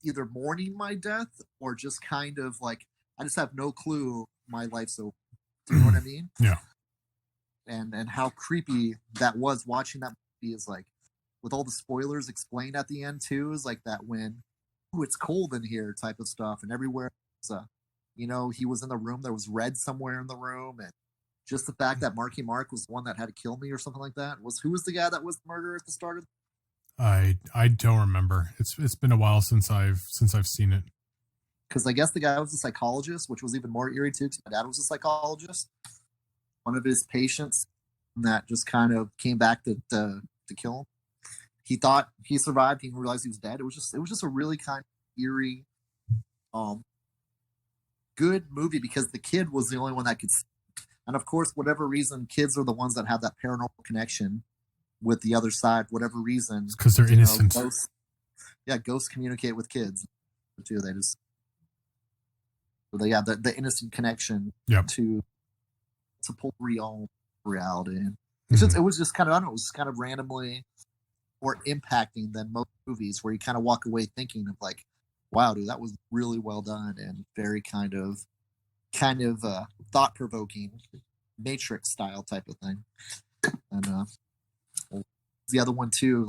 either mourning my death or just kind of like I just have no clue my life's over. Do you know what I mean? Yeah. And how creepy that was watching that movie is like with all the spoilers explained at the end too is like that when it's cold in here type of stuff and everywhere he was in the room, there was red somewhere in the room, and just the fact that Marky Mark was the one that had to kill me or something like that who was the guy that was the murderer at the start of I don't remember. It's been a while since I've seen it. because I guess the guy was a psychologist, which was even more eerie too. My dad was a psychologist. One of his patients that just kind of came back to kill him. He thought he survived. He didn't realize he was dead. It was just a really kind of eerie, good movie because the kid was the only one that could see. And of course, whatever reason, kids are the ones that have that paranormal connection with the other side. Whatever reason, because they're innocent. Ghosts communicate with kids too. They have the innocent connection to pull real reality. And it was just kind of, I don't know, it was kind of randomly more impacting than most movies where you kind of walk away thinking of like, wow, dude, that was really well done and very kind of thought provoking Matrix style type of thing. And the other one too,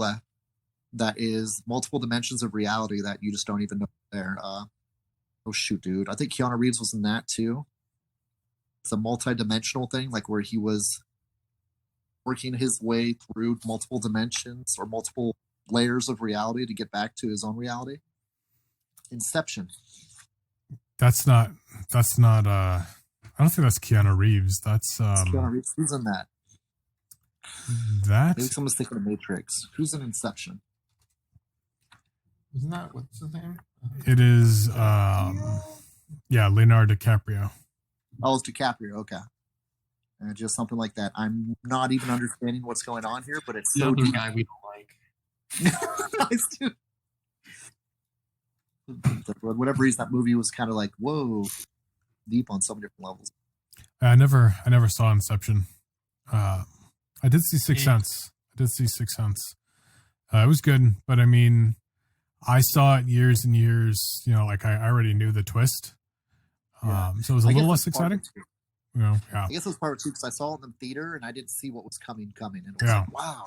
that is multiple dimensions of reality that you just don't even know there. Oh shoot, dude. I think Keanu Reeves was in that too. It's a multi-dimensional thing, like where he was working his way through multiple dimensions or multiple layers of reality to get back to his own reality. Inception. That's not I don't think that's Keanu Reeves. That's Keanu Reeves. Who's in that? Maybe someone's thinking of Matrix. Who's in Inception? Isn't that what's his name? It is Leonardo DiCaprio. Oh, it's DiCaprio. Okay. Just something like that. I'm not even understanding what's going on here, but it's the so other deep. guy we don't like. Nice, dude. For whatever reason, that movie was kind of like, whoa, deep on some different levels. I never saw Inception. I did see Sixth Sense. It was good, but I mean, I saw it years and years. Like I already knew the twist. So it was a little less exciting. I guess it was part two because I saw it in the theater and I didn't see what was coming, and it was like, wow,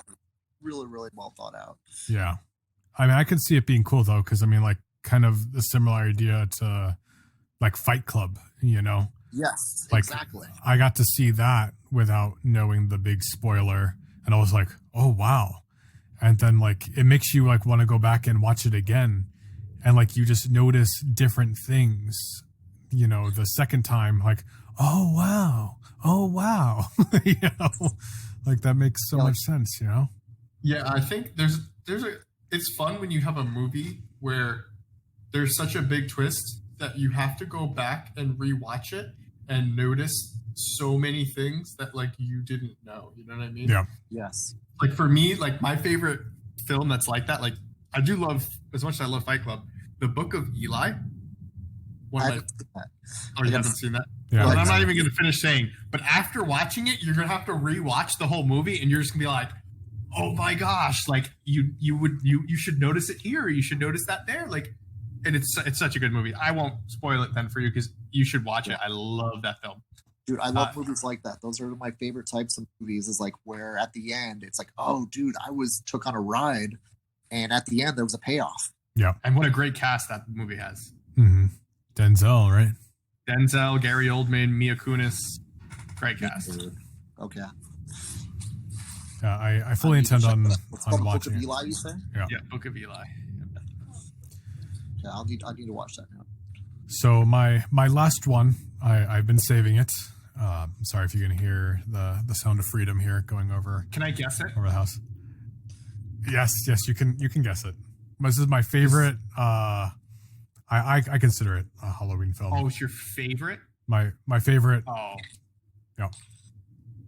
really, really well thought out. Yeah, I mean, I could see it being cool though, because I mean, like, kind of a similar idea to like Fight Club, Yes, like, exactly. I got to see that without knowing the big spoiler, and I was like, oh wow. And then like it makes you like want to go back and watch it again, and like you just notice different things, the second time, like, oh wow, like that makes so much sense, Yeah, I think there's it's fun when you have a movie where there's such a big twist that you have to go back and rewatch it and notice so many things that like you didn't know. You know what I mean? Yeah. Yes. Like for me, like my favorite film that's like that, like I do love, as much as I love Fight Club, The Book of Eli. I haven't seen that. Oh, you haven't seen that? Yeah. Well, I'm not even going to finish saying, but after watching it, you're going to have to rewatch the whole movie and you're just going to be like, oh my gosh, like you should notice it here. You should notice that there. Like, and it's such a good movie. I won't spoil it then for you because you should watch it. I love that film. Dude, I love movies like that. Those are my favorite types of movies, is like where at the end it's like, oh dude, I took on a ride and at the end there was a payoff. Yeah. And what a great cast that movie has. Mm-hmm. Denzel, right? Denzel, Gary Oldman, Mia Kunis. Great cast. Okay. Yeah, I fully intend on watching watching Book of it. Eli, you say? Yeah, Book of Eli. Yeah, I need to watch that now. So my last one, I've been saving it. I'm sorry if you can hear the sound of freedom here going over Can I guess it? the house. Yes, you can guess it. This is my favorite. I consider it a Halloween film. Oh, it's your favorite? My favorite. Oh. Yeah.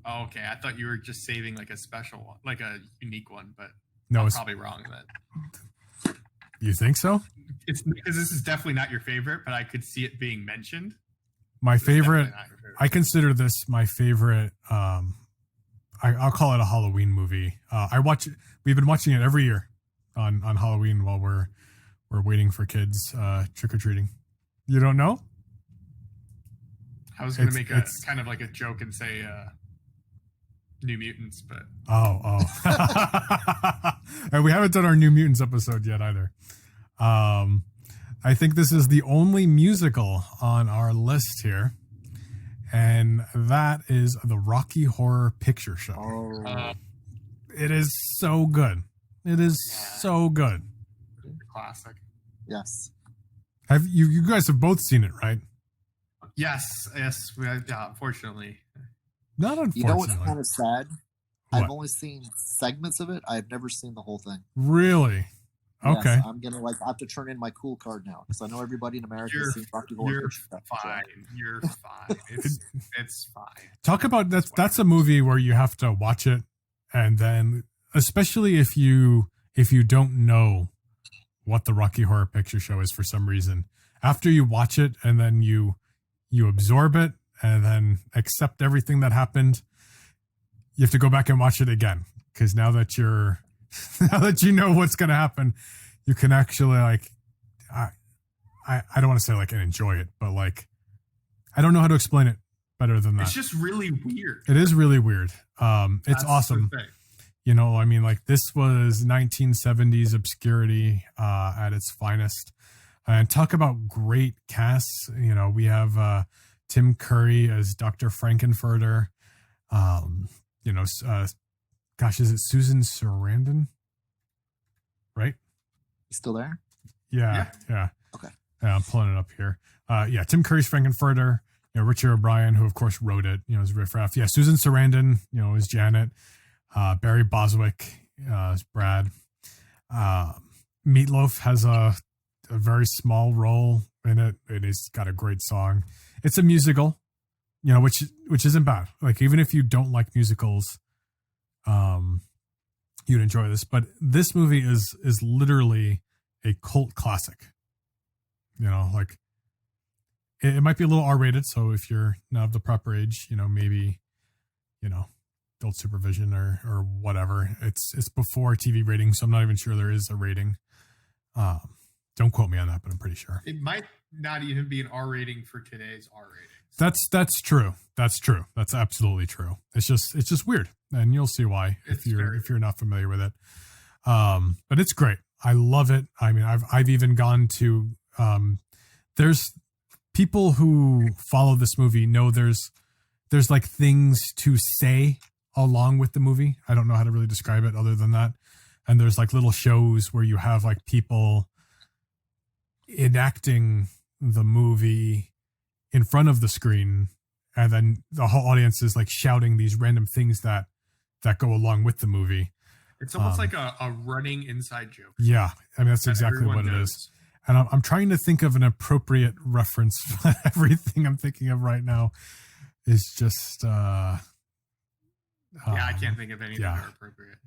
Oh, okay. I thought you were just saving like a special one, like a unique one, but No, I'm it's probably wrong then. You think so? It's because this is definitely not your favorite, but I could see it being mentioned. My favorite. Definitely not your favorite. I consider this my favorite. I'll call it a Halloween movie. We've been watching it every year on Halloween while we're waiting for kids trick or treating. You don't know? I was going to It's- make a it's- kind of like a joke and say New Mutants, but Oh. And we haven't done our New Mutants episode yet either. I think this is the only musical on our list here, and that is the Rocky Horror Picture Show. Oh, It is so good. It is so good. classic. yes. Have you guys have both seen it, right? Yes. Yeah, unfortunately. Not unfortunately. You know what's kind of sad? What? I've only seen segments of it. I've never seen the whole thing. Really? Yes, Okay. I'm gonna I have to turn in my cool card now because I know everybody in America You're- has seen Rocky Horror You're Picture Show. fine. You're fine. It's fine. Talk about that's a movie where you have to watch it, and then especially if you don't know what the Rocky Horror Picture Show is for some reason, after you watch it and then you absorb it and then accept everything that happened, you have to go back and watch it again, because now that you know what's going to happen, you can actually like I don't want to say like and enjoy it, but like I don't know how to explain it better than that. It's just really weird. It is really weird. It's That's awesome. the thing. You know, I mean, like this was 1970s obscurity at its finest. And talk about great casts. You know, we have Tim Curry as Dr. Frankenfurter. You know, gosh, is it Susan Sarandon? Right? You still there? Yeah. Okay. Yeah, I'm pulling it up here. Yeah, Tim Curry's Frankenfurter. You know, Richard O'Brien, who of course wrote it, you know, is Riff Raff. Yeah, Susan Sarandon, you know, is Janet. Barry Boswick is Brad. Meatloaf has a very small role in it. It has got a great song. It's a musical, you know, which isn't bad. Like even if you don't like musicals, you'd enjoy this. But this movie is literally a cult classic. You know, like it might be a little R-rated, so if you're not of the proper age, you know, maybe, you know, adult supervision or whatever. It's before TV rating, so I'm not even sure there is a rating. Don't quote me on that, but I'm pretty sure. It might not even be an R rating for today's R rating. That's true. That's true. That's absolutely true. It's just weird, and you'll see why if you're not familiar with it. But it's great. I love it. I mean, I've even gone to there's people who follow this movie know there's like things to say along with the movie. I don't know how to really describe it other than that. And there's like little shows where you have like people enacting the movie in front of the screen, and then the whole audience is like shouting these random things that go along with the movie. It's almost like a running inside joke. Yeah, I mean, that's exactly what it is. And I'm trying to think of an appropriate reference. Everything I'm thinking of right now is just I can't think of anything more appropriate.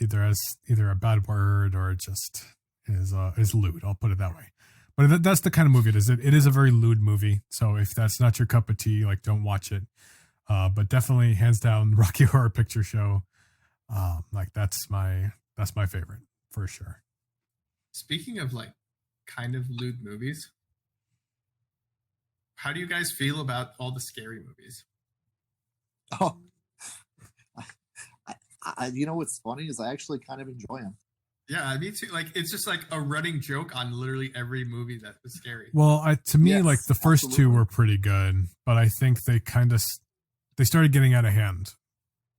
Either a bad word or just is lewd. I'll put it that way. But that's the kind of movie it is. It is a very lewd movie. So if that's not your cup of tea, like, don't watch it. But definitely, hands down, Rocky Horror Picture Show. Like, that's my favorite for sure. Speaking of like kind of lewd movies, how do you guys feel about all the scary movies? Oh, you know what's funny is I actually kind of enjoy them. Yeah, me too. Like, it's just like a running joke on literally every movie that was scary. Well, to me, like, the first two were pretty good, but I think they they started getting out of hand.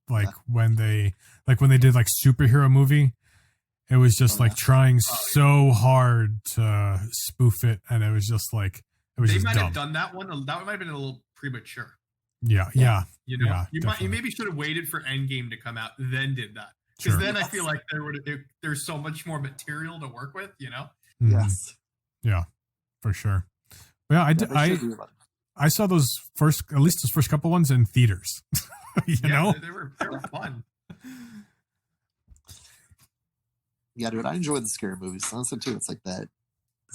Like when they did like superhero movie, it was just trying so hard to spoof it, and it was just like they might have done that one. That might have been a little premature. Yeah. You know, you maybe should have waited for Endgame to come out, then did that. Because then I feel like there's so much more material to work with, you know? Yes. Yeah, for sure. But yeah, I saw those first couple ones in theaters. you know? They were fun. Yeah, dude, I enjoy the scary movies. Honestly, too, it's like that.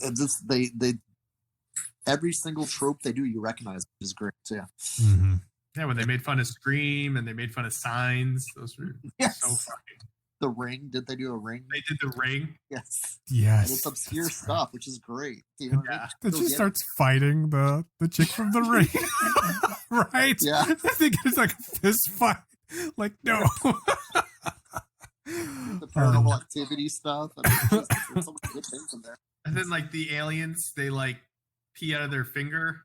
And just they every single trope they do, you recognize, which is great too. Mm-hmm. Yeah, when they made fun of Scream and they made fun of Signs, those were so funny. The Ring, did they do a Ring? They did The Ring. Yes. And it's obscure stuff, which is great. You know Then she starts fighting the chick from The Ring. Right? Yeah. I think it's like a fist fight. Like, no. The paranormal activity stuff. There's so many good things in there. And then, like, the aliens, they like pee out of their finger.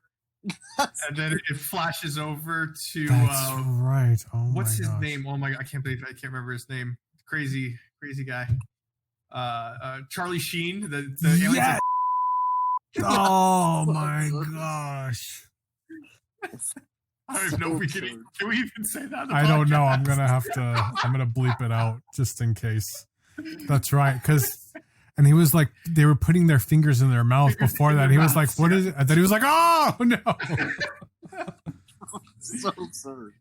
And then it flashes over to That's right. Oh, what's his name? Oh my god, I can't remember his name. Crazy guy. Charlie Sheen. The aliens. Yes! Oh my gosh. I don't even know if we can we even say that? I don't know. I'm gonna bleep it out just in case. That's right, and he was like, they were putting their fingers in their mouth before that. He was like, what is it? And then he was like, oh, no. So absurd.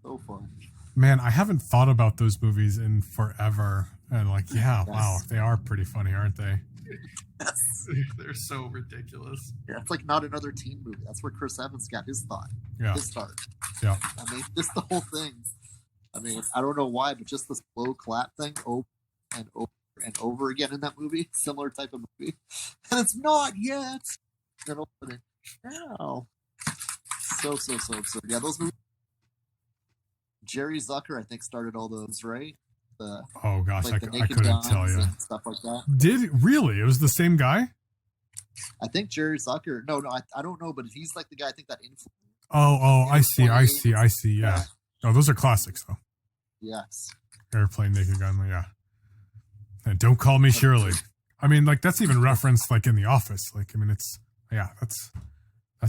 So fun. Man, I haven't thought about those movies in forever. And like, wow, they are pretty funny, aren't they? Yes. They're so ridiculous. Yeah, it's like not another teen movie. That's where Chris Evans got his thought. Yeah. His start. Yeah. I mean, just the whole thing. I mean, I don't know why, but just the slow clap thing over and over and over again in that movie, similar type of movie. And it's not yet. Then opening. Wow. So absurd. Yeah, those movies. Jerry Zucker, I think, started all those, right? Oh gosh, like I couldn't tell you. Stuff like that. Did it really? It was the same guy? I think Jerry Zucker. No, I don't know, but he's like the guy. I think that influenced. Oh, I see. Yeah. Oh, those are classics, though. Yes. Airplane, Naked Gun, yeah. And Don't Call Me Shirley. I mean, like, that's even referenced, like, in The Office. Like, I mean, that's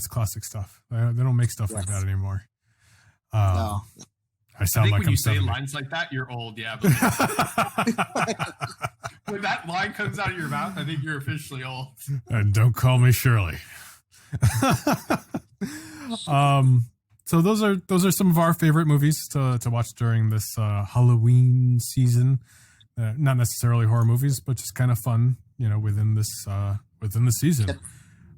classic stuff. They don't make stuff like that anymore. No. I sound like when I'm you 70. say lines like that, you're old, yeah. But when that line comes out of your mouth, I think you're officially old. And Don't Call Me Shirley. So those are some of our favorite movies to watch during this Halloween season. Not necessarily horror movies, but just kind of fun, within the season.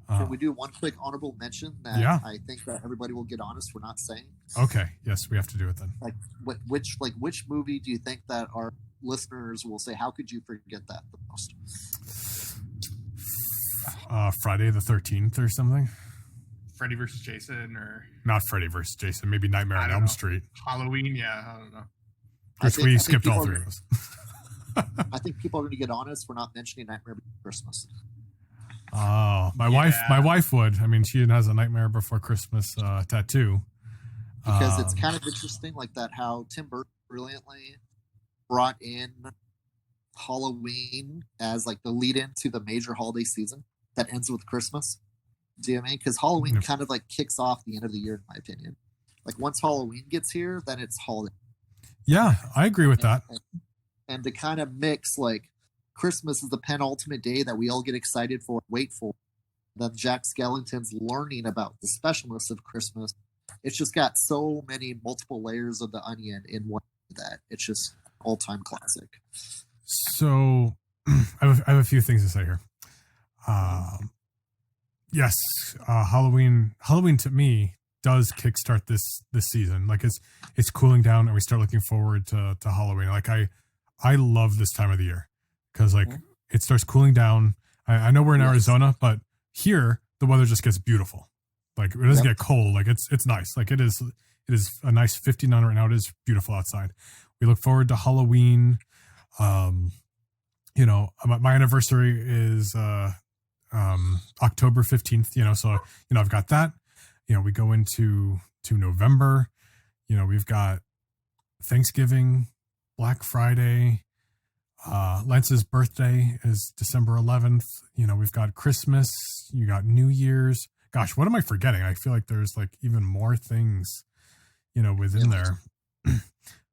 Can we do one quick honorable mention that I think that everybody will get honest we're not saying? Okay, yes, we have to do it then. Like which movie do you think that our listeners will say, how could you forget that the most? Friday the 13th or something? Freddy versus Jason, or not Freddy versus Jason, maybe Nightmare on Elm Street. Halloween, yeah, I don't know. Which we skipped all three of those. I think people are going to get honest. We're not mentioning Nightmare Before Christmas. Oh, my wife would. I mean, she has a Nightmare Before Christmas tattoo. Because it's kind of interesting, like that, how Tim Burton brilliantly brought in Halloween as like the lead into the major holiday season that ends with Christmas. Do you know what I mean? Because Halloween kind of like kicks off the end of the year, in my opinion. Like once Halloween gets here, then it's holiday. Yeah, I agree with that. And to kind of mix, like, Christmas is the penultimate day that we all get excited for, wait for. Then Jack Skellington's learning about the specialness of Christmas. It's just got so many multiple layers of the onion in one that it's just all-time classic. So I have a few things to say here. Yes, Halloween to me does kickstart this season. Like it's cooling down and we start looking forward to Halloween. Like I love this time of the year because like it starts cooling down. I know we're in Arizona, but here the weather just gets beautiful. Like it doesn't get cold. Like it's nice. Like it is a nice 59 right now. It is beautiful outside. We look forward to Halloween. You know, my anniversary is October 15th, you know, so you know I've got that. You know, we go into November. You know, we've got Thanksgiving, Black Friday, Lance's birthday is December 11th. You know, we've got Christmas, you got New Year's. Gosh, what am I forgetting? I feel like there's like even more things, you know, within there.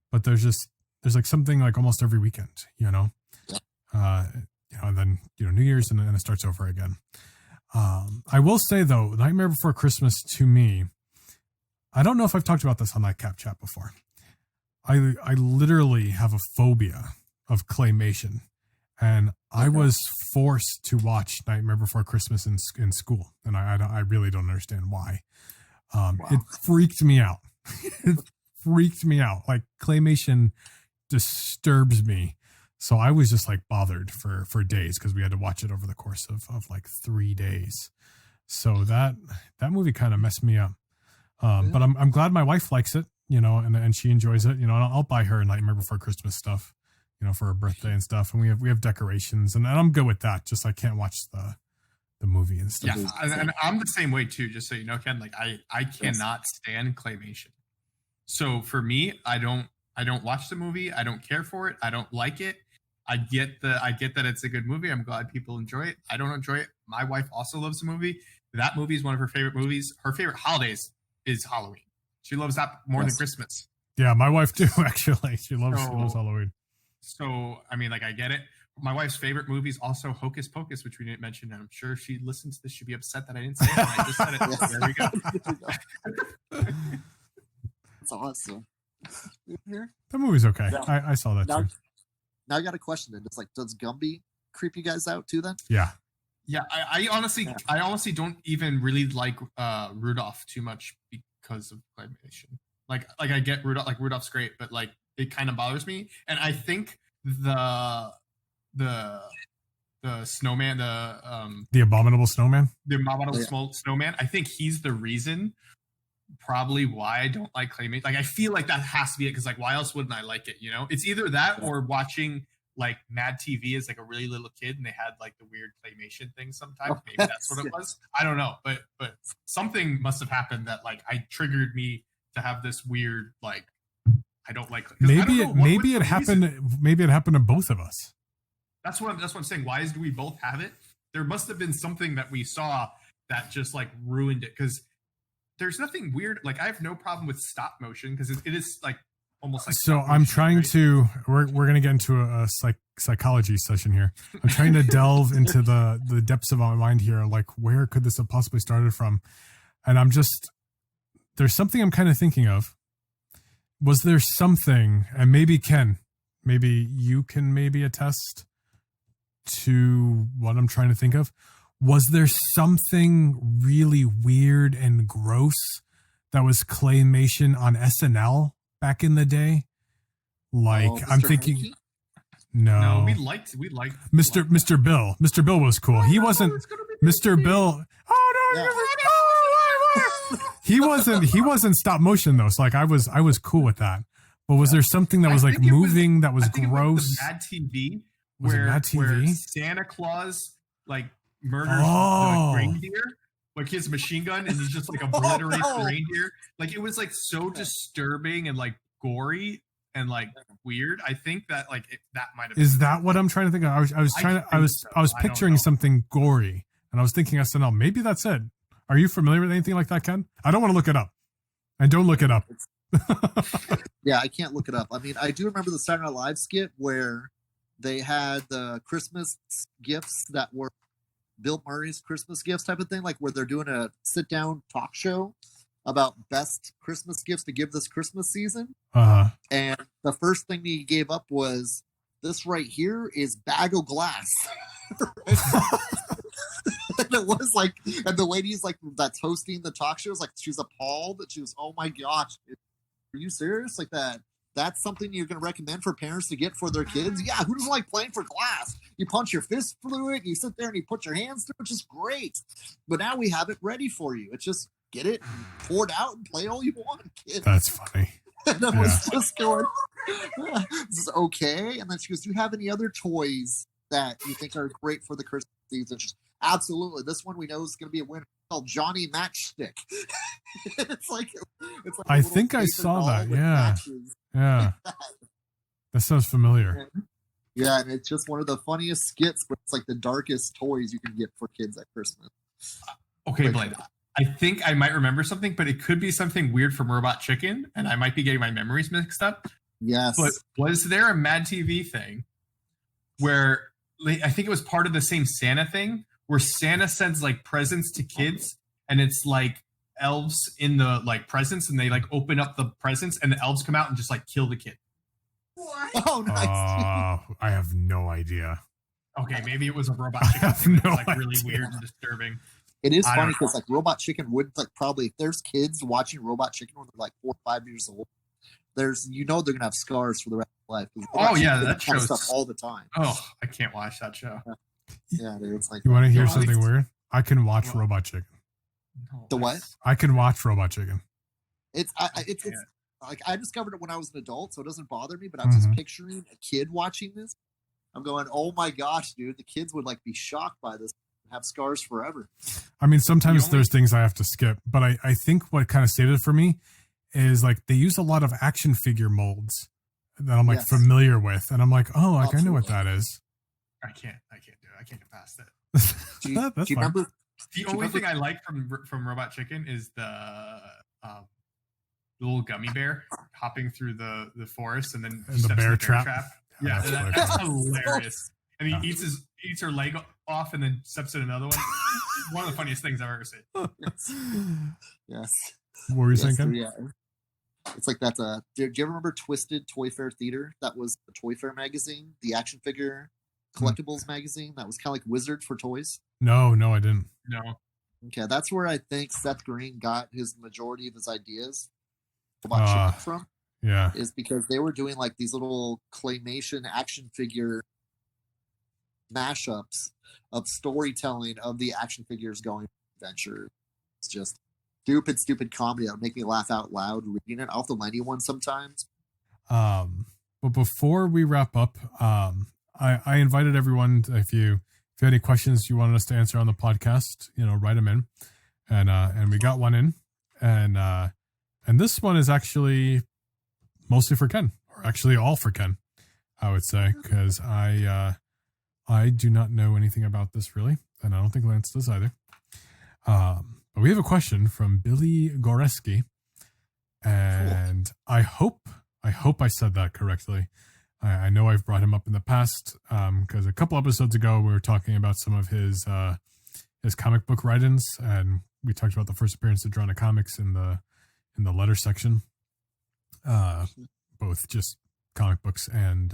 But there's like something like almost every weekend, you know. You know, and then, you know, New Year's and it starts over again. I will say though, Nightmare Before Christmas to me, I don't know if I've talked about this on Nightcap Chat before. I literally have a phobia of claymation, and I was forced to watch Nightmare Before Christmas in school, and I really don't understand why. It freaked me out. It freaked me out. Like claymation disturbs me. So I was just like bothered for days because we had to watch it over the course of like 3 days. So that movie kind of messed me up. But I'm glad my wife likes it, you know, and she enjoys it, you know, and I'll buy her a Nightmare Before Christmas stuff, you know, for her birthday and stuff. And we have decorations and I'm good with that. Just I can't watch the movie and stuff. Yeah. And I'm the same way too, just so you know, Ken, like I cannot stand claymation. So for me, I don't watch the movie. I don't care for it. I don't like it. I get that it's a good movie. I'm glad people enjoy it. I don't enjoy it. My wife also loves the movie. That movie is one of her favorite movies. Her favorite holidays is Halloween. She loves that more than Christmas. Yeah, my wife too, actually. She loves Halloween. So, I mean, like, I get it. My wife's favorite movie is also Hocus Pocus, which we didn't mention. And I'm sure if she listens to this, she'd be upset that I didn't say it. I just said it. So there we go. That's awesome. The movie's okay. I saw that too. Now I got a question then. It's like, does Gumby creep you guys out too then? Yeah. Yeah, I honestly don't even really like Rudolph too much because of claymation. Like I get Rudolph, like Rudolph's great, but like it kind of bothers me. And I think the snowman, the abominable snowman, snowman. I think he's the reason, probably why I don't like claymation. Like I feel like that has to be it because like why else wouldn't I like it? You know, it's either that or watching like Mad TV as like a really little kid and they had like the weird claymation thing sometimes. Maybe that's what it was. I don't know, but something must have happened that like I triggered me to have this weird like I don't like. Maybe it happened to both of us. That's what I'm saying. Why do we both have it? There must have been something that we saw that just like ruined it because there's nothing weird. Like I have no problem with stop motion because it is like almost like. So I'm trying to. We're going to get into a psychology session here. I'm trying to delve into the depths of my mind here. Like where could this have possibly started from? And there's something I'm kind of thinking of. Was there something, and maybe you can attest to what I'm trying to think of. Was there something really weird and gross that was claymation on SNL back in the day? Like I'm thinking, Hanky? no, we liked Mr. Bill. Mr. Bill was cool. He wasn't Mr. Bill. Oh no! Yeah. He wasn't stop motion though. So like I was cool with that. But was there something that was like moving that was gross? Mad TV. Was it Mad TV? Where Santa Claus like murders the reindeer, like he has a machine gun and he's just like obliterates the reindeer. Like it was like so disturbing and like gory and like weird. I think that like that might have. Is that what I'm trying to think of? I was picturing something gory and I was thinking SNL. Maybe that's it. Are you familiar with anything like that, Ken? I don't want to look it up. And don't look it up. Yeah, I can't look it up. I mean, I do remember the Saturday Night Live skit where they had the Christmas gifts that were Bill Murray's Christmas gifts type of thing, like where they're doing a sit-down talk show about best Christmas gifts to give this Christmas season. Uh-huh. And the first thing he gave up was, this right here is bag of glass. And it was like, and the lady's like, that's hosting the talk show, was like, she was appalled. She was, oh my gosh, are you serious? Like that's something you're going to recommend for parents to get for their kids? Yeah, who doesn't like playing for glass? You punch your fist through it, you sit there and you put your hands through it, which is great. But now we have it ready for you. It's just get it, pour it out, and play all you want, kid. That's funny. And I was just going, this is okay. And then she goes, do you have any other toys that you think are great for the Christmas season? She's, absolutely. This one we know is going to be a winner. It's called Johnny Matchstick. it's like I think I saw that. Yeah. Yeah. That sounds familiar. Yeah, and it's just one of the funniest skits, but it's like the darkest toys you can get for kids at Christmas. Okay, Blade. I think I might remember something, but it could be something weird from Robot Chicken, and I might be getting my memories mixed up. Yes. But was there a Mad TV thing where I think it was part of the same Santa thing where Santa sends like presents to kids, and it's like elves in the like presents, and they like open up the presents, and the elves come out and just like kill the kid. What? Oh, nice. I have no idea. Okay, maybe it was a Robot Chicken thing that's like really weird and disturbing. It is funny because like Robot Chicken would like probably, if there's kids watching Robot Chicken when they're like 4 or 5 years old, there's they're gonna have scars for the rest of their life. Oh yeah, that shows stuff all the time. Oh, I can't watch that show. Yeah, dude, it's like, you want to hear something weird? I can watch Robot Chicken. No, the what? I can watch Robot Chicken. It's like I discovered it when I was an adult, so it doesn't bother me. But I was just picturing a kid watching this. I'm going, oh my gosh, dude! The kids would like be shocked by this. Have scars forever. I mean, sometimes there's things I have to skip, but I think what kind of saved it for me is like they use a lot of action figure molds that I'm like familiar with, and I'm like, oh, like absolutely. I know what that is. I can't do it. I can't get past it. Do you remember? The only thing I like from Robot Chicken is the little gummy bear hopping through the forest and then the bear trap. Yeah, that's hilarious. And he eats her leg off and then steps in another one. One of the funniest things I've ever seen. Yes. What were you saying, Ken? Yeah. It's like that. Do you ever remember Twisted Toy Fair Theater? That was the Toy Fair magazine, the action figure collectibles magazine. That was kind of like Wizard for toys. No, I didn't. No. Okay, that's where I think Seth Green got his majority of his ideas about chicken from. Yeah. Is because they were doing like these little claymation action figure mashups of storytelling of the action figures going adventure. It's just stupid comedy that would make me laugh out loud reading it. I'll have to lend you one sometimes. But before we wrap up, I invited everyone, if you have any questions you wanted us to answer on the podcast, write them in, and we got one in, and this one is actually mostly for Ken, or actually all for Ken, I would say, because I do not know anything about this really, and I don't think Lance does either. But we have a question from Billy Goreski, and cool. I hope I said that correctly. I know I've brought him up in the past because a couple episodes ago we were talking about some of his comic book write-ins, and we talked about the first appearance of Drawn to Comics in the letter section, both just comic books and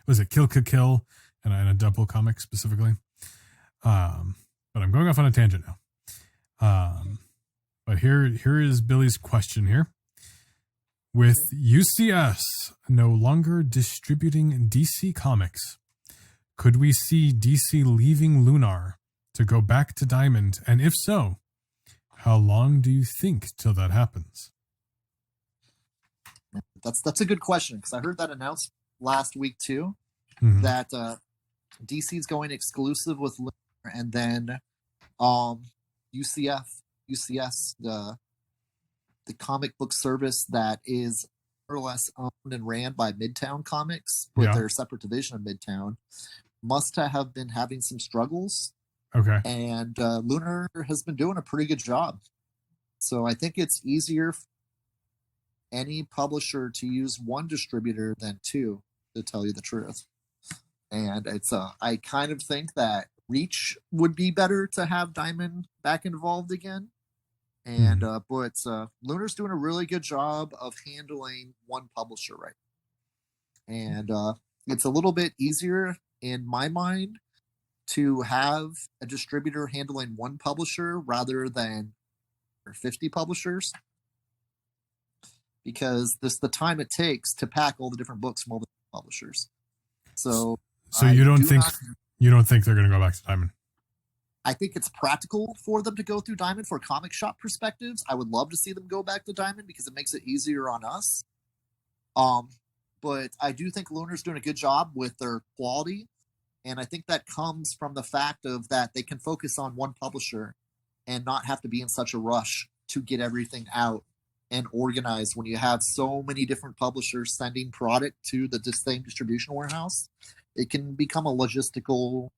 was it Kill Kill and a Deadpool comic specifically. But I'm going off on a tangent now. But here is Billy's question here. With UCS no longer distributing DC Comics, could we see DC leaving Lunar to go back to Diamond? And if so, how long do you think till that happens? That's a good question, because I heard that announced last week too, that DC's going exclusive with Lunar, and then UCS, the comic book service that is more or less owned and ran by Midtown Comics with their separate division of Midtown, must have been having some struggles. Okay. And Lunar has been doing a pretty good job. So I think it's easier any publisher to use one distributor than two, to tell you the truth. And it's I kind of think that Reach would be better to have Diamond back involved again. And but Lunar's doing a really good job of handling one publisher right. And it's a little bit easier in my mind to have a distributor handling one publisher rather than 50 publishers, because this the time it takes to pack all the different books from all the publishers. So you don't think they're going to go back to Diamond? I think it's practical for them to go through Diamond for comic shop perspectives. I would love to see them go back to Diamond because it makes it easier on us. But I do think Lunar's doing a good job with their quality. And I think that comes from the fact of that they can focus on one publisher and not have to be in such a rush to get everything out and organized when you have so many different publishers sending product to the same distribution warehouse. It can become a logistical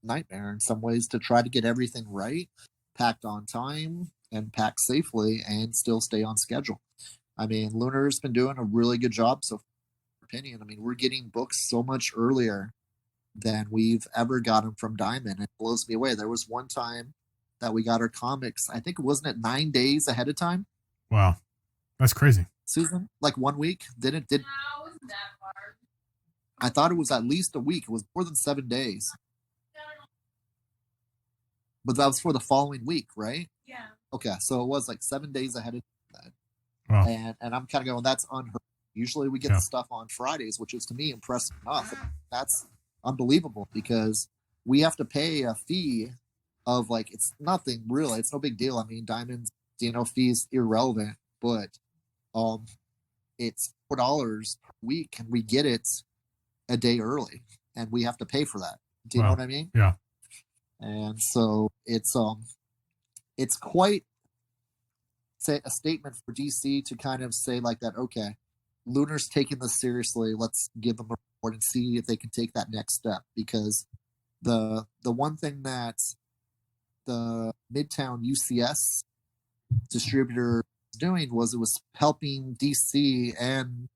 nightmare in some ways to try to get everything right, packed on time and packed safely and still stay on schedule. I mean, Lunar's been doing a really good job so far, in my opinion. I mean, we're getting books so much earlier than we've ever gotten from Diamond. It blows me away. There was one time that we got our comics, I think, wasn't it 9 days ahead of time? Wow. That's crazy. Susan, like 1 week? No, it wasn't that far. I thought it was at least a week. It was more than 7 days. But that was for the following week, right? Yeah. Okay, so it was like 7 days ahead of that. Wow. And I'm kind of going, that's unheard. Usually we get the stuff on Fridays, which is to me impressive enough. That's unbelievable because we have to pay a fee of like, it's nothing really. It's no big deal. I mean, Diamond's fee is irrelevant, but it's $4 per week and we get it a day early and we have to pay for that. Do you know what I mean? Yeah. And so it's quite a statement for DC to kind of say like that, okay, Lunar's taking this seriously. Let's give them a report and see if they can take that next step. Because the one thing that the Midtown UCS distributor was doing was it was helping DC and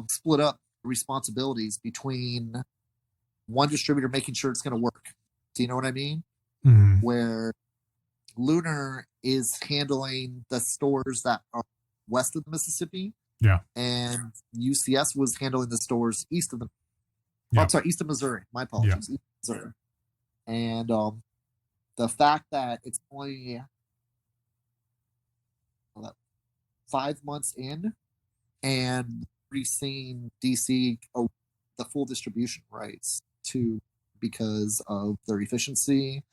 split up responsibilities between one distributor making sure it's going to work. Do you know what I mean? Mm-hmm. Where Lunar is handling the stores that are west of the Mississippi. Yeah. And UCS was handling the stores east of the I'm sorry, east of Missouri. My apologies. East of Missouri. And the fact that it's only 5 months in and we've seen DC the full distribution rights to because of their efficiency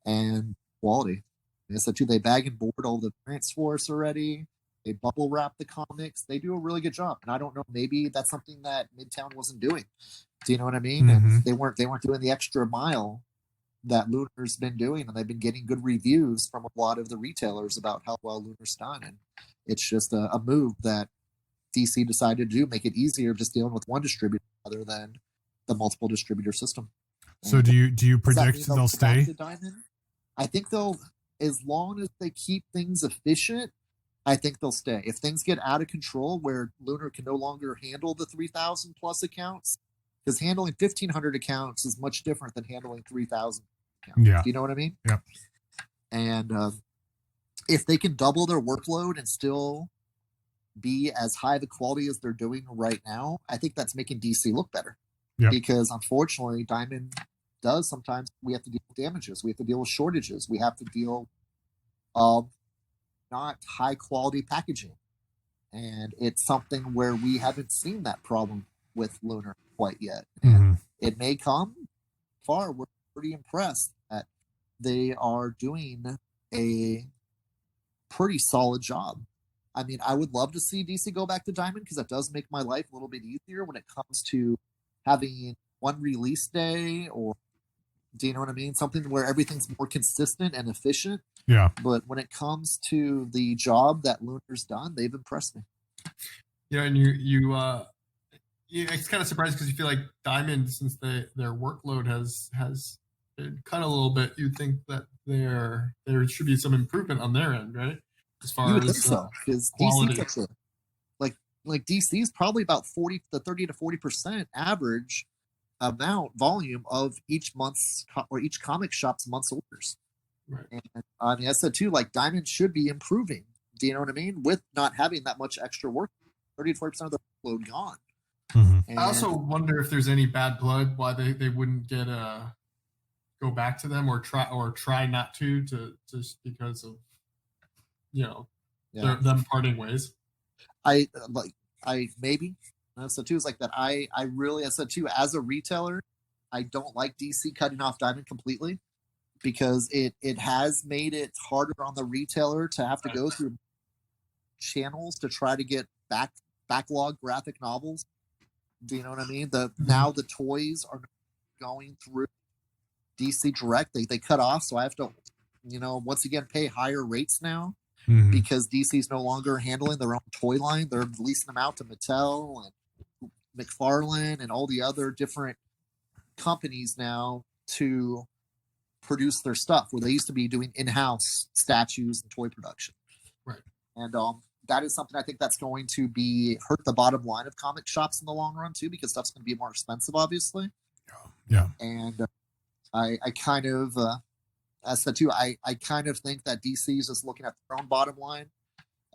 and quality. Like I said too, they bag and board all the prints for us already. They bubble wrap the comics. They do a really good job. And I don't know, maybe that's something that Midtown wasn't doing. Do you know what I mean? Mm-hmm. And they weren't doing the extra mile that Lunar's been doing, and they've been getting good reviews from a lot of the retailers about how well Lunar's done. And it's just a move that DC decided to do, make it easier just dealing with one distributor rather than the multiple distributor system. So and do you predict they'll stay? I think they'll, as long as they keep things efficient, I think they'll stay. If things get out of control where Lunar can no longer handle the 3,000 plus accounts, because handling 1,500 accounts is much different than handling 3,000 accounts. Yeah. Do you know what I mean? Yeah. And if they can double their workload and still be as high of a quality as they're doing right now, I think that's making DC look better. Yeah. Because unfortunately, Diamond does sometimes we have to deal with damages. We have to deal with shortages. We have to deal not high quality packaging. And it's something where we haven't seen that problem with Lunar quite yet. Mm-hmm. It may come far. We're pretty impressed that they are doing a pretty solid job. I mean, I would love to see DC go back to Diamond because that does make my life a little bit easier when it comes to having one release day, or do you know what I mean? Something where everything's more consistent and efficient. Yeah. But when it comes to the job that Lunar's done, they've impressed me. Yeah, and it's kind of surprising because you feel like Diamond, since their workload has been cut a little bit, you'd think that there should be some improvement on their end, right? As far you would as think so, because quality. DC like DC is probably about 30 to 40% average volume of each month's or each comic shop's month's orders. Right. And I mean, I said too, like Diamond should be improving. Do you know what I mean? With not having that much extra work, 30 to 40% of the load gone. I also wonder if there's any bad blood why they wouldn't get go back to them or try not to just because of them parting ways. I maybe so too is like that. I really, I said too, as a retailer, I don't like DC cutting off Diamond completely because it has made it harder on the retailer to have to go through channels to try to get backlog graphic novels. Do you know what I mean? Now the toys are going through DC Direct. They cut off, so I have to, once again pay higher rates now because DC's no longer handling their own toy line. They're leasing them out to Mattel and McFarlane and all the other different companies now to produce their stuff, where they used to be doing in-house statues and toy production. Right. And that is something I think that's going to be hurt the bottom line of comic shops in the long run too, because stuff's going to be more expensive, obviously. Yeah. And I kind of, as I said too, I kind of think that DC is just looking at their own bottom line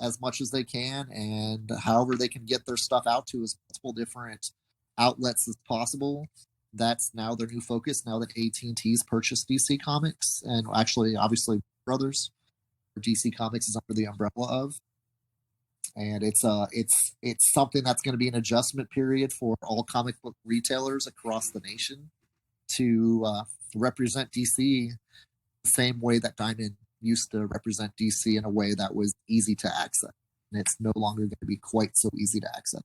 as much as they can, and however they can get their stuff out to as multiple different outlets as possible. That's now their new focus. Now that AT&T's purchased DC Comics, and actually, obviously, Brothers, DC Comics is under the umbrella of. And it's something that's going to be an adjustment period for all comic book retailers across the nation to represent DC the same way that Diamond used to represent DC, in a way that was easy to access. And it's no longer going to be quite so easy to access.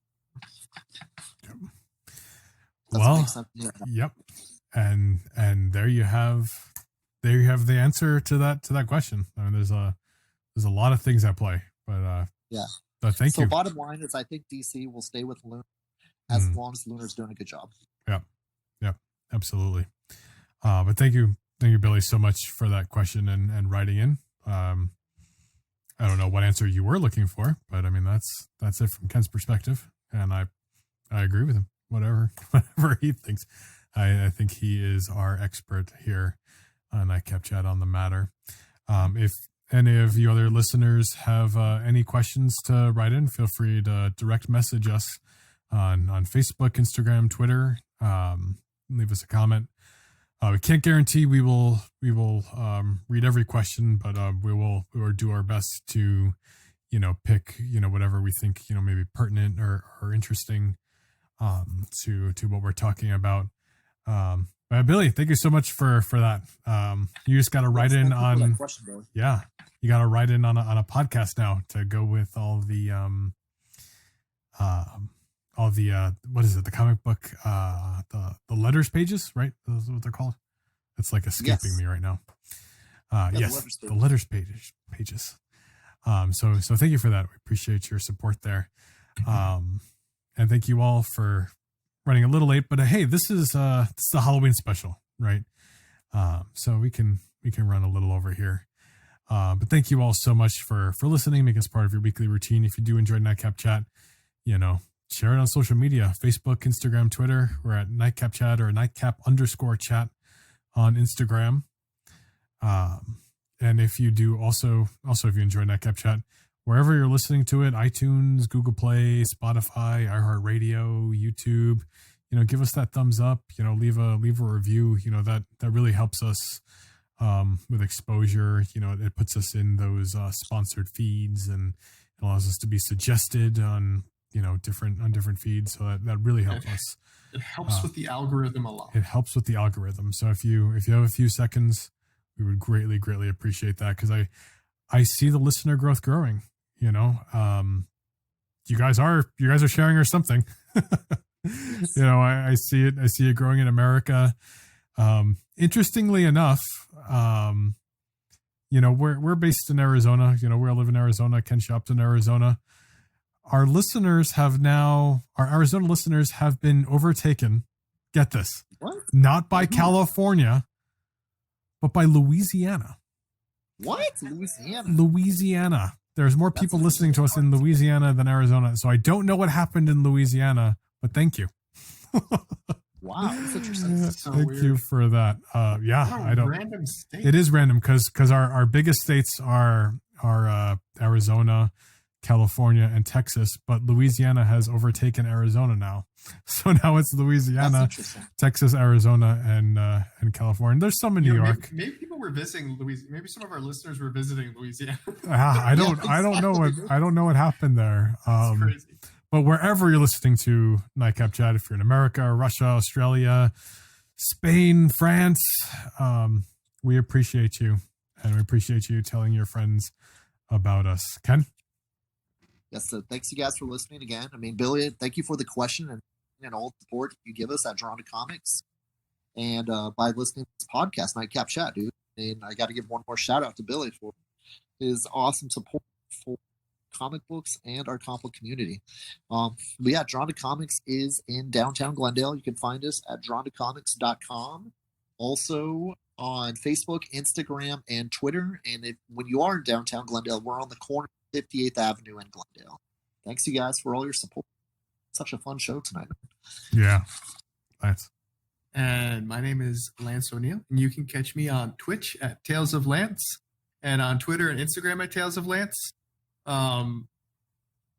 Yep. And there you have the answer to that question. I mean, there's a lot of things at play, but yeah. But thank you. So bottom line is, I think DC will stay with Lunar as long as Lunar's doing a good job. Yeah, absolutely. But thank you, Billy, so much for that question and writing in. I don't know what answer you were looking for, but I mean that's it from Ken's perspective, and I agree with him. Whatever he thinks, I think he is our expert here on Nightcap Chat on the matter. If any of you other listeners have any questions to write in, feel free to direct message us on Facebook, Instagram, Twitter. Leave us a comment. We can't guarantee we will read every question, but we will do our best to pick whatever we think maybe pertinent or interesting to what we're talking about. Billy, thank you so much for that. You just got to write in on question, you got to write in on a podcast now to go with all the what is it, the comic book the letters pages, right? Those are what they're called. It's like escaping me right now. Yes, the letters pages. So thank you for that. We appreciate your support there. And thank you all for running a little late, but hey, this is a Halloween special, right? So we can run a little over here. But thank you all so much for listening. Make us part of your weekly routine. If you do enjoy Nightcap Chat, share it on social media, Facebook, Instagram, Twitter. We're at Nightcap Chat or Nightcap_chat on Instagram. And if you do also if you enjoy Nightcap Chat, wherever you're listening to it, iTunes, Google Play, Spotify, iHeartRadio, YouTube, give us that thumbs up, leave a review, that really helps us with exposure. It puts us in those sponsored feeds and allows us to be suggested on different feeds. So that really helps us. It helps with the algorithm a lot. It helps with the algorithm. So if you have a few seconds, we would greatly appreciate that, because I see the listener growth growing. You guys are sharing or something. I see it growing in America. Interestingly enough, we're based in Arizona. We all live in Arizona. Ken shopped in Arizona. Our Arizona listeners have been overtaken. Get this. What? Not by California, but by Louisiana. What? Louisiana. there's more people listening to us in Louisiana than Arizona. So I don't know what happened in Louisiana, but thank you. Wow, that's interesting. So thank weird. you for that. Yeah, What a I don't. random state. It is random because our biggest states are Arizona, California, and Texas, but Louisiana has overtaken Arizona now. So now it's Louisiana, Texas, Arizona, and California. There's some in New York. Maybe people were visiting Louisiana. Maybe some of our listeners were visiting Louisiana. I don't know what happened there. It's crazy. But wherever you're listening to Nightcap Chat, if you're in America, Russia, Australia, Spain, France, we appreciate you, and we appreciate you telling your friends about us. Ken? Yes, so thanks you guys for listening again. I mean, Billy, thank you for the question and all the support you give us at Drawn to Comics and by listening to this podcast, Nightcap Chat, dude. And I got to give one more shout out to Billy for his awesome support for comic books and our comic book community. But yeah, Drawn to Comics is in downtown Glendale. You can find us at drawntocomics.com. Also on Facebook, Instagram, and Twitter. And when you are in downtown Glendale, we're on the corner of 58th Avenue in Glendale. Thanks you guys for all your support. Such a fun show tonight. Yeah. Thanks. And my name is Lance O'Neill, and you can catch me on Twitch at Tales of Lance and on Twitter and Instagram at Tales of Lance. I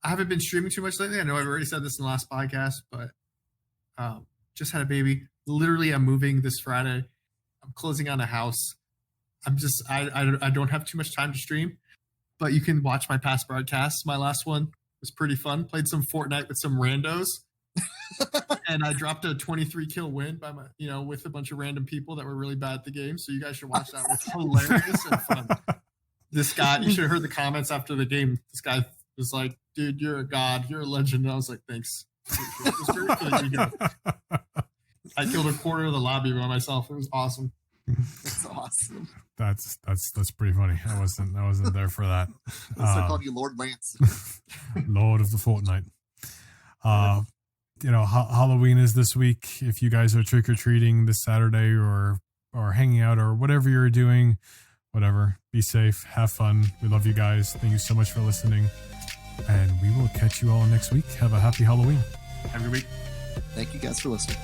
haven't been streaming too much lately. I know I've already said this in the last podcast, but just had a baby. Literally, I'm moving this Friday. I'm closing on a house. I don't have too much time to stream, but you can watch my past broadcasts. My last one was pretty fun. Played some Fortnite with some randos. And I dropped a 23 kill win by with a bunch of random people that were really bad at the game. So you guys should watch that. It's hilarious and fun. This guy, you should have heard the comments after the game. This guy was like, dude, you're a god. You're a legend. And I was like, thanks. It was great for the ego. I killed a quarter of the lobby by myself. It was awesome. That's awesome. That's pretty funny. I wasn't there for that. I called you Lord Lance. Lord of the Fortnite. Halloween is this week. If you guys are trick-or-treating this Saturday or hanging out or whatever you're doing, whatever, be safe, have fun. We love you guys. Thank you so much for listening. And we will catch you all next week. Have a happy Halloween. Have a good week. Thank you guys for listening.